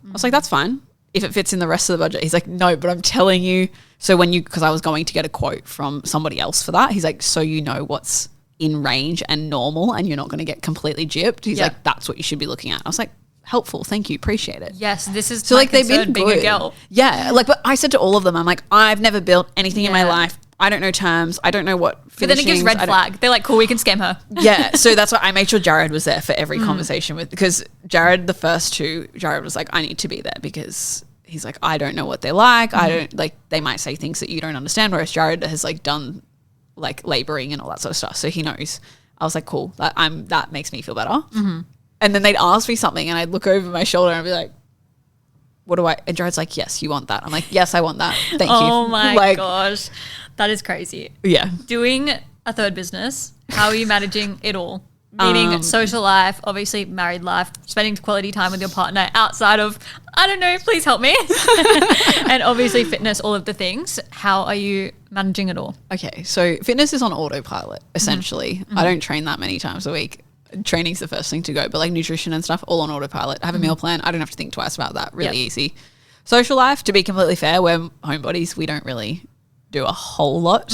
I was like, that's fine. If it fits in the rest of the budget. He's like, no, but I'm telling you. So because I was going to get a quote from somebody else for that. He's like, so you know what's in range and normal and you're not going to get completely gypped. He's like, that's what you should be looking at. I was like, helpful. Thank you. Appreciate it. Yes. This is so like they've been being a girl. Yeah. Like, but I said to all of them, I'm like, I've never built anything in my life. I don't know terms. I don't know what finishings. But then it gives red flag. They're like, cool, we can scam her. Yeah. So that's why I made sure Jared was there for every conversation with, because Jared, the first two, Jared was like, I need to be there because he's like, I don't know what they're like. I don't like, they might say things that you don't understand. Whereas Jared has like done like laboring and all that sort of stuff. So he knows. I was like, cool, that makes me feel better. And then they'd ask me something and I'd look over my shoulder and I'd be like, what do I, and Jared's like, yes, you want that. I'm like, yes, I want that. Thank you. Oh my gosh. That is crazy. Yeah. Doing a third business, how are you managing it all? Meaning social life, obviously married life, spending quality time with your partner outside of, I don't know, please help me. And obviously fitness, all of the things. How are you managing it all? Okay. So fitness is on autopilot, essentially. I don't train that many times a week. Training's the first thing to go, but like nutrition and stuff, all on autopilot. I have a meal plan. I don't have to think twice about that. Really easy. Social life, to be completely fair, we're homebodies. We don't really do a whole lot.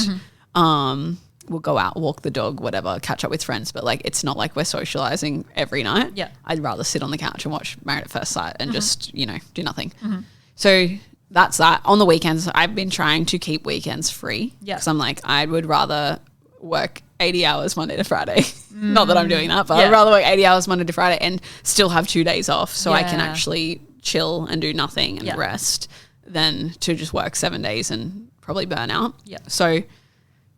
We'll go out, walk the dog, whatever, catch up with friends, but like it's not like we're socializing every night. Yeah. I'd rather sit on the couch and watch Married at First Sight and just, do nothing. So that's that. On the weekends, I've been trying to keep weekends free because I'm like, I would rather work 80 hours Monday to Friday. Not that I'm doing that, but I'd rather work 80 hours Monday to Friday and still have 2 days off so I can actually chill and do nothing and rest than to just work 7 days and probably burn out. Yeah. So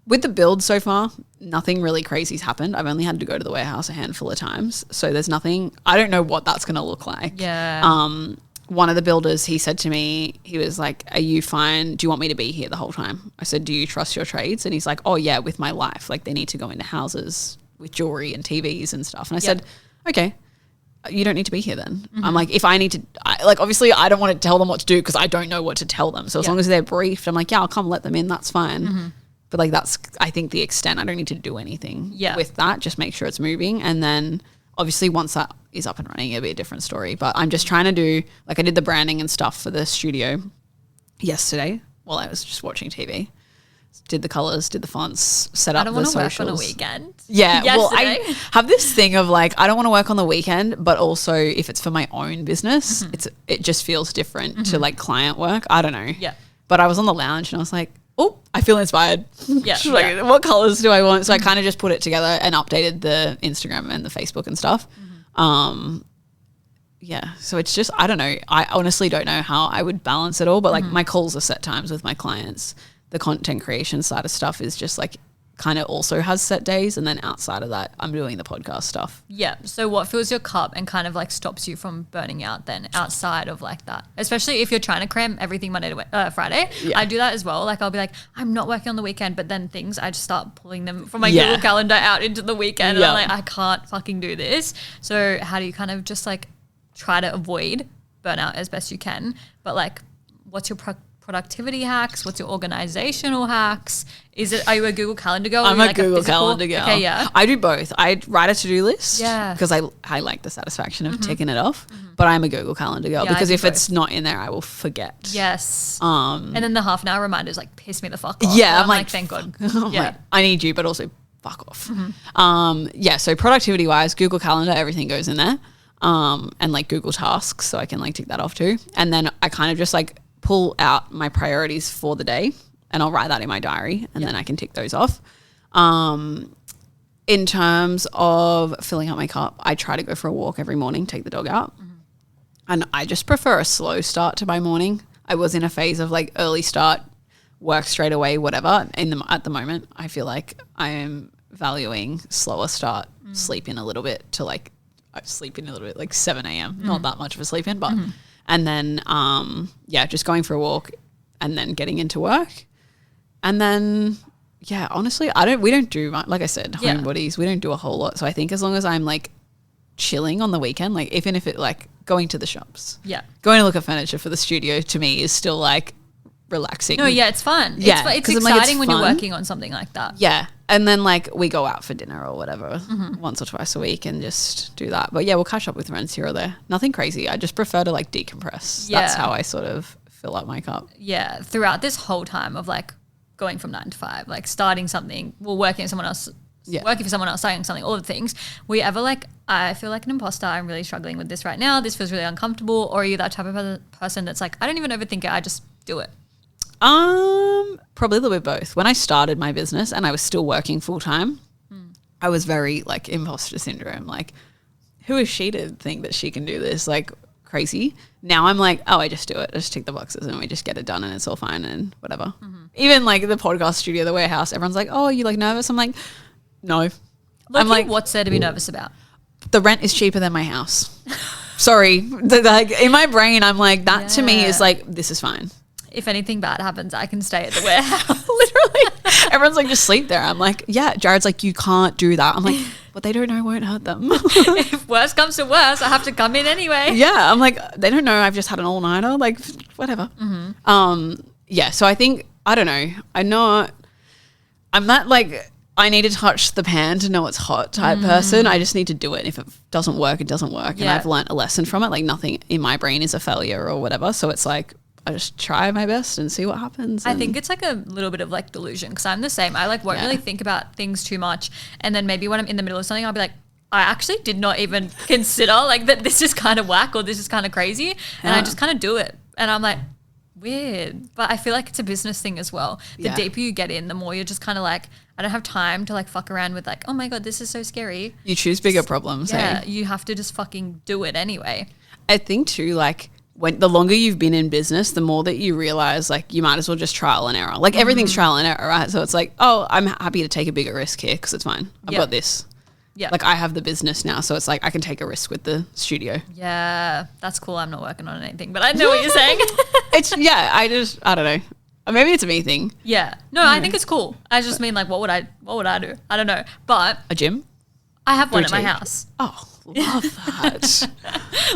with the build so far, nothing really crazy's happened. I've only had to go to the warehouse a handful of times. So there's nothing, I don't know what that's going to look like. Yeah. One of the builders, he said to me, he was like, are you fine? Do you want me to be here the whole time? I said, do you trust your trades? And he's like, oh yeah, with my life. Like they need to go into houses with jewelry and TVs and stuff. And I said, okay, you don't need to be here then. I'm like, if I need to, obviously I don't want to tell them what to do because I don't know what to tell them. So as long as they're briefed, I'm like, yeah, I'll come let them in. That's fine. But like, that's, I think the extent, I don't need to do anything with that. Just make sure it's moving. And then obviously once that is up and running, it'll be a different story. But I'm just trying to do, like I did the branding and stuff for the studio yesterday while I was just watching TV. Did the colors, did the fonts, set up the socials. I don't want to work on a weekend. Yeah, well, I have this thing of like, I don't want to work on the weekend, but also if it's for my own business, it just feels different to like client work. I don't know. Yeah. But I was on the lounge and I was like, oh, I feel inspired. Yeah. Like, what colors do I want? So I kind of just put it together and updated the Instagram and the Facebook and stuff. Yeah. So it's just, I don't know. I honestly don't know how I would balance it all, but like my calls are set times with my clients. The content creation side of stuff is just like kind of also has set days, and then outside of that I'm doing the podcast stuff. Yeah. So what fills your cup and kind of like stops you from burning out then outside of like that? Especially if you're trying to cram everything Monday to Friday. Yeah. I do that as well. Like I'll be like, I'm not working on the weekend, but then things I just start pulling them from my Google Calendar out into the weekend and I'm like, I can't fucking do this. So how do you kind of just like try to avoid burnout as best you can? But like, what's your productivity hacks? What's your organizational hacks? Are you a Google Calendar girl? I'm a Google Calendar girl. Okay, yeah. I do both. I write a to-do list because I like the satisfaction of ticking it off, but I'm a Google Calendar girl because if it's not in there, I will forget. Yes. And then the half an hour reminders like piss me the fuck off. Yeah. I'm like, thank God. Like, I need you, but also fuck off. So productivity wise, Google Calendar, everything goes in there. And like Google Tasks, so I can like tick that off too. And then I kind of just like pull out my priorities for the day and I'll write that in my diary and then I can tick those off. In terms of filling up my cup, I try to go for a walk every morning, take the dog out. And I just prefer a slow start to my morning. I was in a phase of like early start, work straight away, whatever. At the moment, I feel like I am valuing slower start, sleep in a little bit to like, I sleep in a little bit, like 7 a.m. Not that much of a sleep in, but and then just going for a walk and then getting into work. And then honestly, we don't do much, like I said, homebodies, we don't do a whole lot. So I think as long as I'm like chilling on the weekend, like even if it like going to the shops. Yeah. Going to look at furniture for the studio to me is still like relaxing. No, it's fun. Yeah. It's exciting when you're working on something like that. Yeah. And then like we go out for dinner or whatever once or twice a week and just do that. But we'll catch up with friends here or there. Nothing crazy. I just prefer to like decompress. Yeah. That's how I sort of fill up my cup. Yeah. Throughout this whole time of like going from 9 to 5, like starting something, working for someone else, starting something, all the things. Were you ever like, I feel like an imposter, I'm really struggling with this right now, this feels really uncomfortable? Or are you that type of person that's like, I don't even overthink it, I just do it? Probably a little bit both. When I started my business and I was still working full time, I was very like imposter syndrome. Like, who is she to think that she can do this? Like crazy. Now I'm like, I just do it. I just tick the boxes and we just get it done and it's all fine and whatever. Even like the podcast studio, the warehouse, everyone's like, oh, are you like nervous? I'm like, no. I'm like, what's there to be nervous about? The rent is cheaper than my house. Sorry. Like in my brain, I'm like, that to me is like, this is fine. If anything bad happens, I can stay at the warehouse. Literally. Everyone's like, just sleep there. I'm like, yeah. Jared's like, you can't do that. I'm like, what they don't know won't hurt them. If worse comes to worse, I have to come in anyway. Yeah. I'm like, they don't know I've just had an all-nighter. Like, whatever. So I think, I don't know. I'm not like, I need to touch the pan to know it's hot type person. I just need to do it. If it doesn't work, it doesn't work. And I've learnt a lesson from it. Like nothing in my brain is a failure or whatever. So it's like, I just try my best and see what happens. I think it's like a little bit of like delusion because I'm the same. I like won't really think about things too much. And then maybe when I'm in the middle of something, I'll be like, I actually did not even consider like that this is kind of whack or this is kind of crazy. And I just kind of do it. And I'm like, weird. But I feel like it's a business thing as well. The deeper you get in, the more you're just kind of like, I don't have time to like fuck around with like, oh my God, this is so scary. You choose bigger problems. Yeah, you have to just fucking do it anyway. I think too, like, when the longer you've been in business, the more that you realize like you might as well just trial and error. Like everything's trial and error, right? So it's like, oh, I'm happy to take a bigger risk here because it's fine. I've got this. Yeah. Like I have the business now, so it's like I can take a risk with the studio. Yeah, that's cool. I'm not working on anything, but I know what you're saying. I don't know. Or maybe it's a me thing. Yeah. No, I think it's cool. I just mean like what would I do? I don't know. But a gym? I have one at my house. Oh, love that.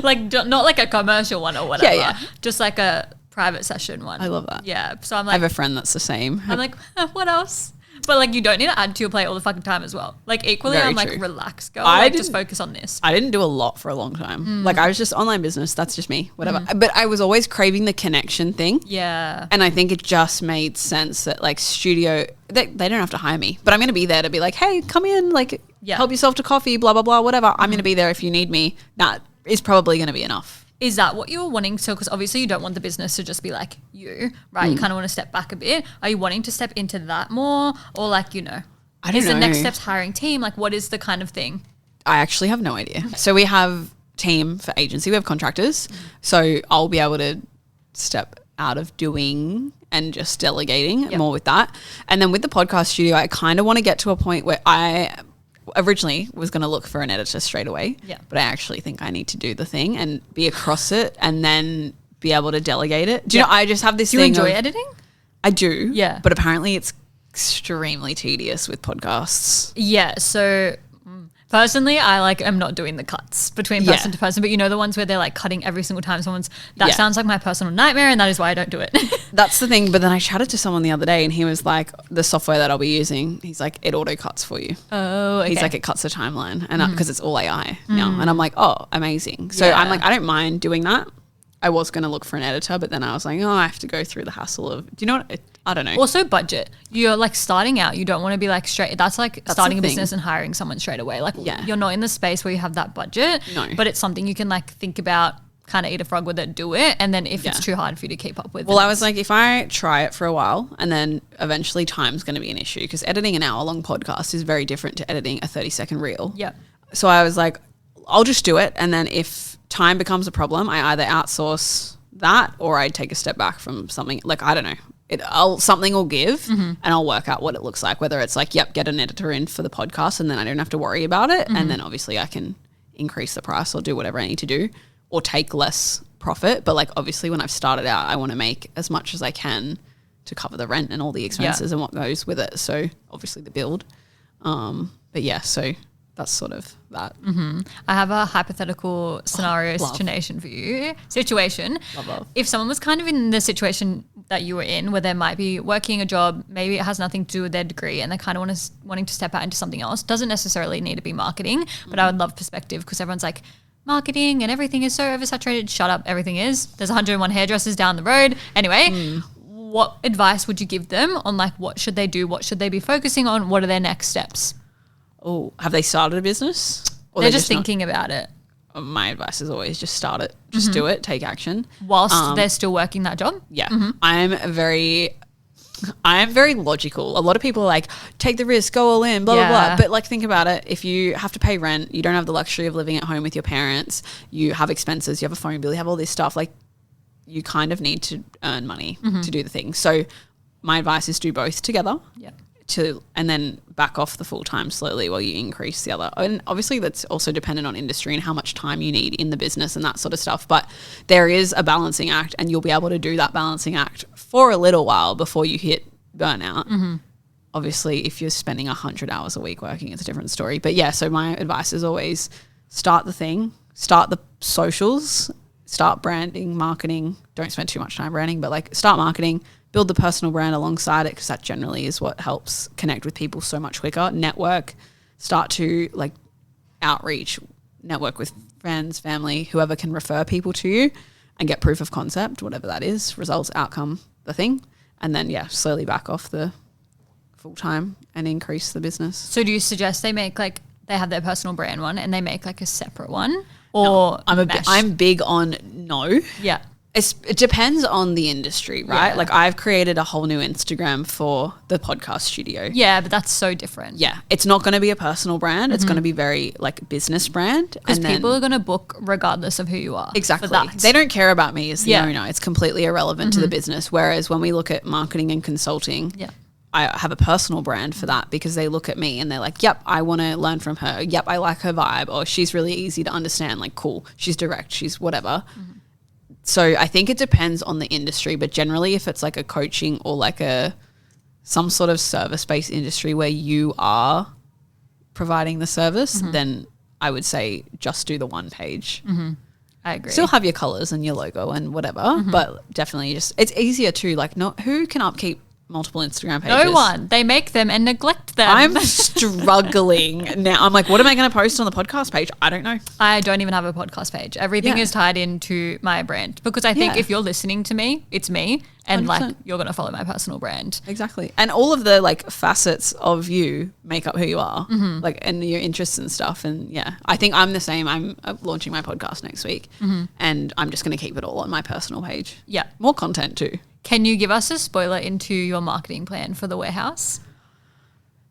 Like not like a commercial one or whatever. Yeah. Just like a private session one. I love that. Yeah. So I'm like, I have a friend that's the same. I'm like, what else? But like you don't need to add to your plate all the fucking time as well. Like equally, I'm like, relax, girl. Like just focus on this. I didn't do a lot for a long time. Like I was just online business. That's just me, whatever. But I was always craving the connection thing. Yeah. And I think it just made sense that like studio, they don't have to hire me, but I'm going to be there to be like, hey, come in, like help yourself to coffee, blah, blah, blah, whatever. I'm going to be there if you need me. That is probably going to be enough. Is that what you were wanting to? Because obviously you don't want the business to just be like you, right? You kind of want to step back a bit. Are you wanting to step into that more? Or like, I don't know. Is the next step's hiring team? Like what is the kind of thing? I actually have no idea. So we have team for agency. We have contractors. So I'll be able to step out of doing and just delegating more with that. And then with the podcast studio, I kind of want to get to a point where I originally was going to look for an editor straight away, but I actually think I need to do the thing and be across it and then be able to delegate it. Do you know, I just have this thing. Do you enjoy editing? I do. Yeah. But apparently it's extremely tedious with podcasts. Yeah. So personally, I am not doing the cuts between person to person, but you know the ones where they're like cutting every single time someone's, that sounds like my personal nightmare, and that is why I don't do it. That's the thing. But then I chatted to someone the other day and he was like, the software that I'll be using, he's like, it auto cuts for you. Oh, okay. He's like, it cuts the timeline and because it's all AI now. And I'm like, oh, amazing. So I'm like, I don't mind doing that. I was going to look for an editor, but then I was like, oh, I have to go through the hassle of, do you know what? I don't know. Also budget. You're like starting out. You don't want to be like straight. That's like starting a business and hiring someone straight away. Like you're not in the space where you have that budget, but it's something you can like think about, kind of eat a frog with it, do it. And then if it's too hard for you to keep up with. Well, I was like, if I try it for a while and then eventually time's going to be an issue, because editing an hour-long podcast is very different to editing a 30-second reel. Yeah. So I was like, I'll just do it. And then if time becomes a problem, I either outsource that or I take a step back from something. Like, I don't know. Something will give and I'll work out what it looks like, whether it's like, get an editor in for the podcast and then I don't have to worry about it. And then obviously I can increase the price or do whatever I need to do or take less profit. But like, obviously when I've started out, I want to make as much as I can to cover the rent and all the expenses and what goes with it. So obviously the build. But yeah, so that's sort of that. I have a hypothetical scenario situation for you. Love. If someone was kind of in the situation that you were in, where they might be working a job, maybe it has nothing to do with their degree, and they kind of wanting to step out into something else. Doesn't necessarily need to be marketing, but I would love perspective, because everyone's like, marketing and everything is so oversaturated. Shut up, everything is. There's 101 hairdressers down the road. Anyway, what advice would you give them on like what should they do? What should they be focusing on? What are their next steps? Oh, have they started a business? Or they're just thinking about it. My advice is always just start it. Just do it. Take action. Whilst they're still working that job? Yeah. I am very logical. A lot of people are like, take the risk, go all in, blah, blah, blah. But like, think about it. If you have to pay rent, you don't have the luxury of living at home with your parents, you have expenses, you have a phone bill, you have all this stuff. Like, you kind of need to earn money to do the thing. So my advice is do both together. Yeah. And then back off the full time slowly while you increase the other. And obviously that's also dependent on industry and how much time you need in the business and that sort of stuff. But there is a balancing act, and you'll be able to do that balancing act for a little while before you hit burnout. Obviously, if you're spending 100 hours a week working, it's a different story. But yeah, so my advice is always start the thing, start the socials, start branding, marketing. Don't spend too much time branding, but like start marketing, build the personal brand alongside it, because that generally is what helps connect with people so much quicker. Network, start to like outreach, network with friends, family, whoever can refer people to you, and get proof of concept, whatever that is, results, outcome, the thing. And then, slowly back off the full time and increase the business. So do you suggest they have their personal brand one and they make like a separate one? Or no, I'm big on no. Yeah. It depends on the industry, right? Yeah. Like I've created a whole new Instagram for the podcast studio. Yeah, but that's so different. Yeah. It's not going to be a personal brand. It's going to be very like business brand. Because people are going to book regardless of who you are. Exactly. They don't care about me as the owner. It's completely irrelevant to the business. Whereas when we look at marketing and consulting, I have a personal brand for that, because they look at me and they're like, yep, I want to learn from her. Yep, I like her vibe. Or she's really easy to understand. Like, cool. She's direct. She's whatever. So I think it depends on the industry, but generally if it's like a coaching or like some sort of service-based industry where you are providing the service, then I would say just do the one page. I agree. Still have your colors and your logo and whatever, but definitely it's easier to like who can upkeep multiple Instagram pages? No one. They make them and neglect them. I'm struggling now. I'm like, what am I going to post on the podcast page? I don't know. I don't even have a podcast page. Everything is tied into my brand, because I think if you're listening to me, it's me, and 100%. Like you're going to follow my personal brand. Exactly. And all of the like facets of you make up who you are, like, and your interests and stuff. And I think I'm the same. I'm launching my podcast next week, and I'm just going to keep it all on my personal page. Yeah. More content too. Can you give us a spoiler into your marketing plan for the warehouse?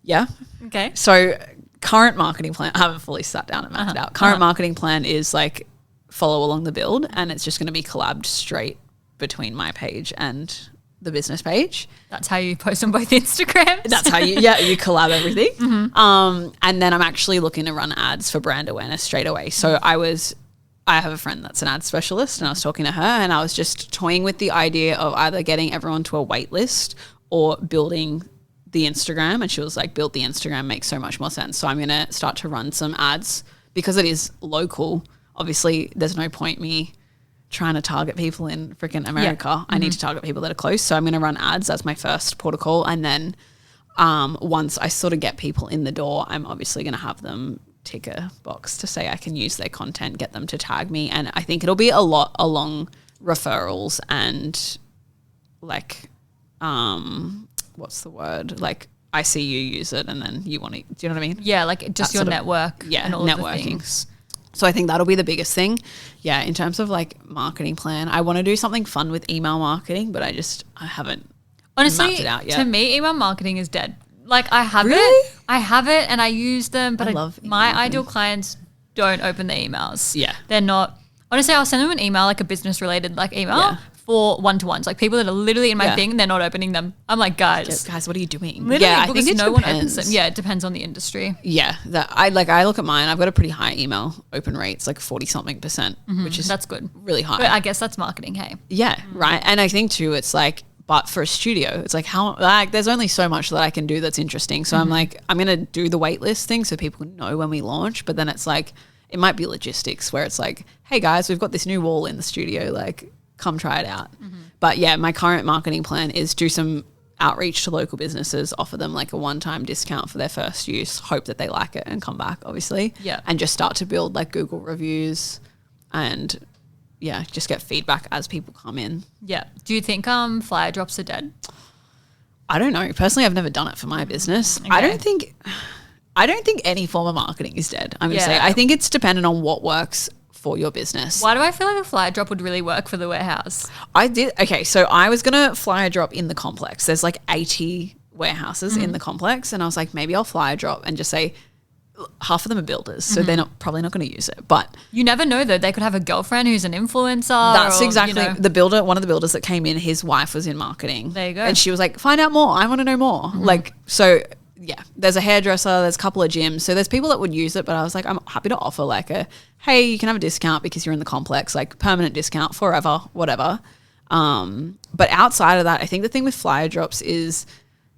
Yeah. Okay. So current marketing plan, I haven't fully sat down and mapped it out. Current marketing plan is like follow along the build, and it's just going to be collabed straight between my page and the business page. That's how you post on both Instagrams. That's how you collab everything. And then I'm actually looking to run ads for brand awareness straight away. So I have a friend that's an ad specialist, and I was talking to her, and I was just toying with the idea of either getting everyone to a wait list or building the Instagram. And she was like, build the Instagram makes so much more sense. So I'm going to start to run some ads because it is local. Obviously, there's no point me trying to target people in freaking America. Yeah. I need to target people that are close. So I'm going to run ads as my first protocol. And then once I sort of get people in the door, I'm obviously going to have them tick a box to say I can use their content, get them to tag me. And I think it'll be a lot along referrals and like, what's the word? Like, I see you use it and then you want to, do you know what I mean? Yeah, like just your network. And all networking. The things. So I think that'll be the biggest thing. Yeah, in terms of like marketing plan, I want to do something fun with email marketing, but I haven't honestly mapped it out yet. To me, email marketing is dead. Like I have it and I use them, but my ideal clients don't open the emails. Yeah. They're not, honestly, I'll send them an email, like a business related like email for one-to-ones. Like people that are literally in my thing, they're not opening them. I'm like, guys, what are you doing? Literally, I think no one opens them. Yeah, it depends on the industry. Yeah. I look at mine, I've got a pretty high email open rate. It's like 40-something%, which is that's good. Really high. But I guess that's marketing, hey. Yeah, right. And I think too, it's like, but for a studio, it's like there's only so much that I can do that's interesting. So I'm like, I'm going to do the waitlist thing so people know when we launch. But then it's like, it might be logistics where it's like, hey guys, we've got this new wall in the studio, like come try it out. But yeah, my current marketing plan is do some outreach to local businesses, offer them like a one-time discount for their first use, hope that they like it and come back, obviously. Yeah. And just start to build like Google reviews and just get feedback as people come in. Yeah. Do you think flyer drops are dead? I don't know. Personally, I've never done it for my business. Okay. I don't think any form of marketing is dead. I'm going to say. I think it's dependent on what works for your business. Why do I feel like a flyer drop would really work for the warehouse? So I was going to flyer drop in the complex. There's like 80 warehouses in the complex, and I was like, maybe I'll flyer drop and just say, half of them are builders, so they're probably not going to use it. But you never know though. They could have a girlfriend who's an influencer. That's exactly the builder. One of the builders that came in, his wife was in marketing. There you go. And she was like, find out more. I want to know more. Like, so yeah, there's a hairdresser, there's a couple of gyms. So there's people that would use it, but I was like, I'm happy to offer like hey, you can have a discount because you're in the complex, like permanent discount forever, whatever. But outside of that, I think the thing with flyer drops is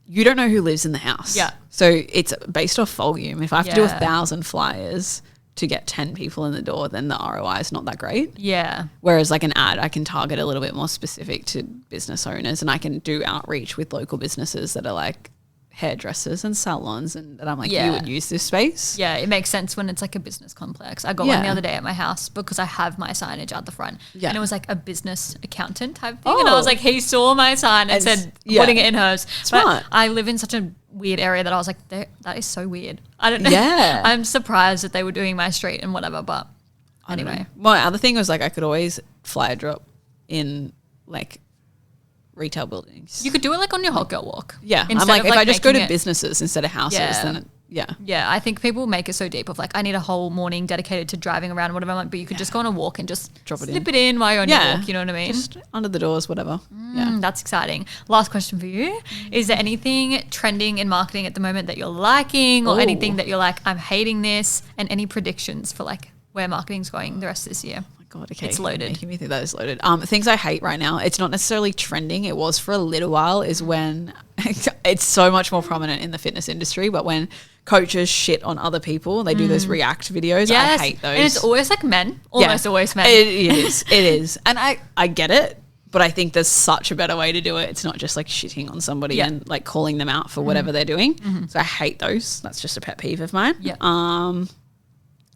you don't know who lives in the house. Yeah. So it's based off volume. If I have to do 1,000 flyers to get 10 people in the door, then the ROI is not that great. Yeah. Whereas like an ad, I can target a little bit more specific to business owners, and I can do outreach with local businesses that are like hairdressers and salons, and I'm like, you would use this space. Yeah, it makes sense when it's like a business complex. I got one the other day at my house because I have my signage out the front. Yeah. And it was like a business accountant type thing. And I was like, he saw my sign and said, putting it in hers. Smart. But I live in such a weird area that I was like, that is so weird. I don't know. Yeah. I'm surprised that they were doing my street and whatever, but anyway. My other thing was like I could always flyer drop in like retail buildings. You could do it like on your hot girl walk. Yeah. I'm like, if I just go to businesses instead of houses, then Yeah, I think people make it so deep of like, I need a whole morning dedicated to driving around, whatever. I'm like, but you could just go on a walk and just slip it in while you're on your walk. You know what I mean? Just under the doors, whatever. That's exciting. Last question for you. Is there anything trending in marketing at the moment that you're liking or anything that you're like, I'm hating this, and any predictions for like where marketing's going the rest of this year? God, okay. It's loaded. Making me think that is loaded. Things I hate right now, it's not necessarily trending. It was for a little while, is when it's so much more prominent in the fitness industry, but when coaches shit on other people, they do those react videos. Yes. I hate those. And it's always like men. Almost always men. It is. It is. And I get it, but I think there's such a better way to do it. It's not just like shitting on somebody and like calling them out for whatever they're doing. So I hate those. That's just a pet peeve of mine. Yeah.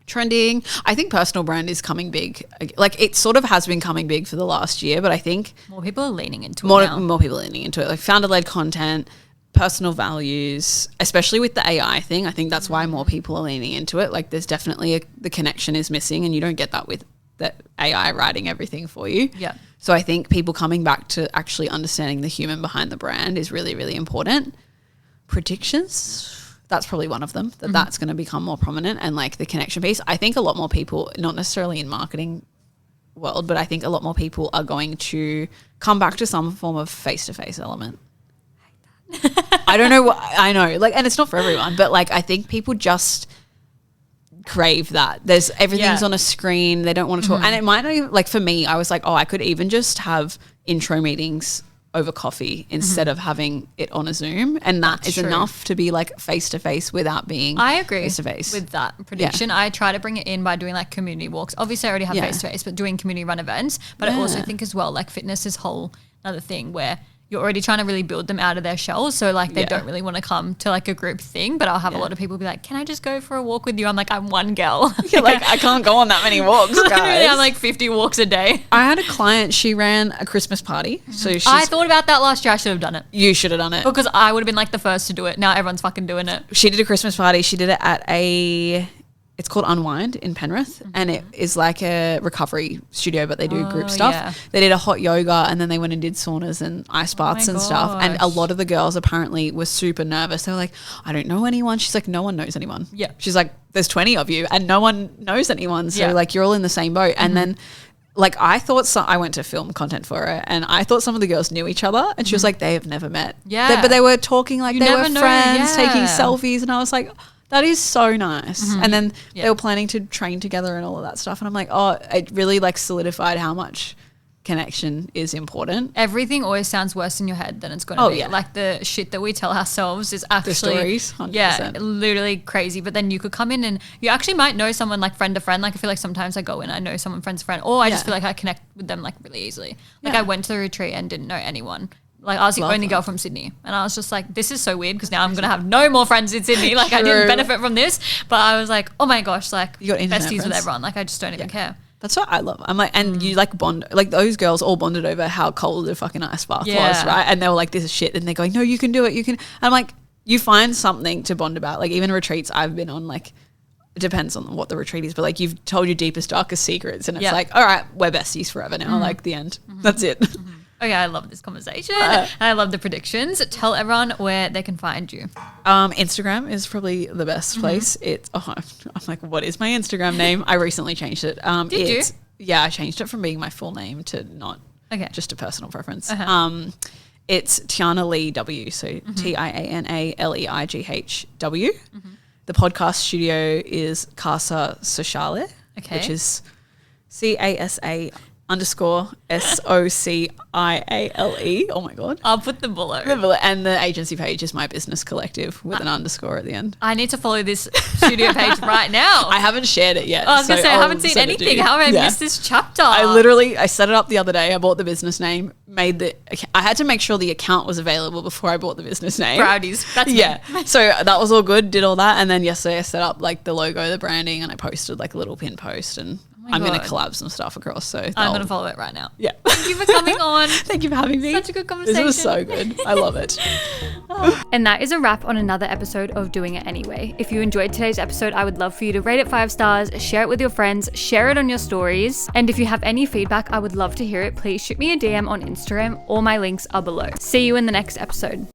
Trending. I think personal brand is coming big. Like it sort of has been coming big for the last year, but I think more people are leaning into it now. More people are leaning into it. Like founder-led content, personal values, especially with the AI thing. I think that's why more people are leaning into it. Like there's definitely the connection is missing, and you don't get that with the AI writing everything for you. Yeah. So I think people coming back to actually understanding the human behind the brand is really, really important. Predictions. That's probably one of them, that's going to become more prominent, and like the connection piece. I think a lot more people, not necessarily in marketing world, but I think a lot more people are going to come back to some form of face-to-face element. I don't know what I know, like, and it's not for everyone, but like I think people just crave that. There's everything's on a screen. They don't want to talk, and it might not even, like for me, I was like, oh, I could even just have intro meetings over coffee instead of having it on a Zoom, and that's is true. Enough to be like face to face without being. I agree face to face with that prediction. I try to bring it in by doing like community walks. Obviously, I already have face to face, but doing community run events. But I also think as well, like fitness is whole another thing where you're already trying to really build them out of their shells. So like they don't really want to come to like a group thing, but I'll have a lot of people be like, can I just go for a walk with you? I'm like, I'm one girl. You're like, I can't go on that many walks, guys. I'm like 50 walks a day. I had a client, she ran a Christmas party. So I thought about that last year. I should have done it. You should have done it. Because I would have been like the first to do it. Now everyone's fucking doing it. She did a Christmas party. She did it at it's called Unwind in Penrith, and it is like a recovery studio, but they do group stuff. Yeah. They did a hot yoga, and then they went and did saunas and ice baths and stuff. And a lot of the girls apparently were super nervous. They were like, I don't know anyone. She's like, no one knows anyone. Yeah. She's like, there's 20 of you and no one knows anyone. So like you're all in the same boat. And then like I thought I went to film content for it, and I thought some of the girls knew each other, and she was like, they have never met. Yeah. But they were talking like they were friends, taking selfies, and I was like, that is so nice. And then they were planning to train together and all of that stuff. And I'm like, oh, it really like solidified how much connection is important. Everything always sounds worse in your head than it's going to be. Yeah. Like the shit that we tell ourselves is actually, the stories, 100%. Literally crazy. But then you could come in and you actually might know someone like friend to friend. Like I feel like sometimes I go in, I know someone friend's friend, or I just feel like I connect with them like really easily. Like I went to the retreat and didn't know anyone. Like I was the only girl from Sydney, and I was just like, this is so weird because now I'm going to have no more friends in Sydney. Like I didn't benefit from this, but I was like, oh my gosh, like you got besties friends with everyone. Like I just don't even care. That's what I love. I'm like, and you like bond, like those girls all bonded over how cold the fucking ice bath was, right? And they were like, this is shit. And they're going, no, you can do it. You can. And I'm like, you find something to bond about. Like even retreats I've been on, like it depends on what the retreat is, but like you've told your deepest, darkest secrets, and it's like, all right, we're besties forever now. Like the end. That's it. Okay, I love this conversation. And I love the predictions. Tell everyone where they can find you. Instagram is probably the best place. I'm like, what is my Instagram name? I recently changed it. Did you? Yeah, I changed it from being my full name to not just a personal preference. It's Tiana Lee W, so TianaLeigh W. The podcast studio is Casa Sociale, which is CASA _SOCIALE. Oh my God. I'll put the bullet. And the agency page is My Business Collective with an underscore at the end. I need to follow this studio page right now. I haven't shared it yet. I was going to say, I haven't seen anything. How have I missed this chapter? I set it up the other day. I bought the business name, I had to make sure the account was available before I bought the business name. Proudies. That's me. So that was all good, did all that. And then yesterday I set up like the logo, the branding, and I posted like a little pin post, and I'm going to collab some stuff across. So I'm going to follow it right now. Yeah. Thank you for coming on. Thank you for having me. Such a good conversation. This was so good. I love it. And that is a wrap on another episode of Doing It Anyway. If you enjoyed today's episode, I would love for you to rate it 5 stars, share it with your friends, share it on your stories. And if you have any feedback, I would love to hear it. Please shoot me a DM on Instagram. All my links are below. See you in the next episode.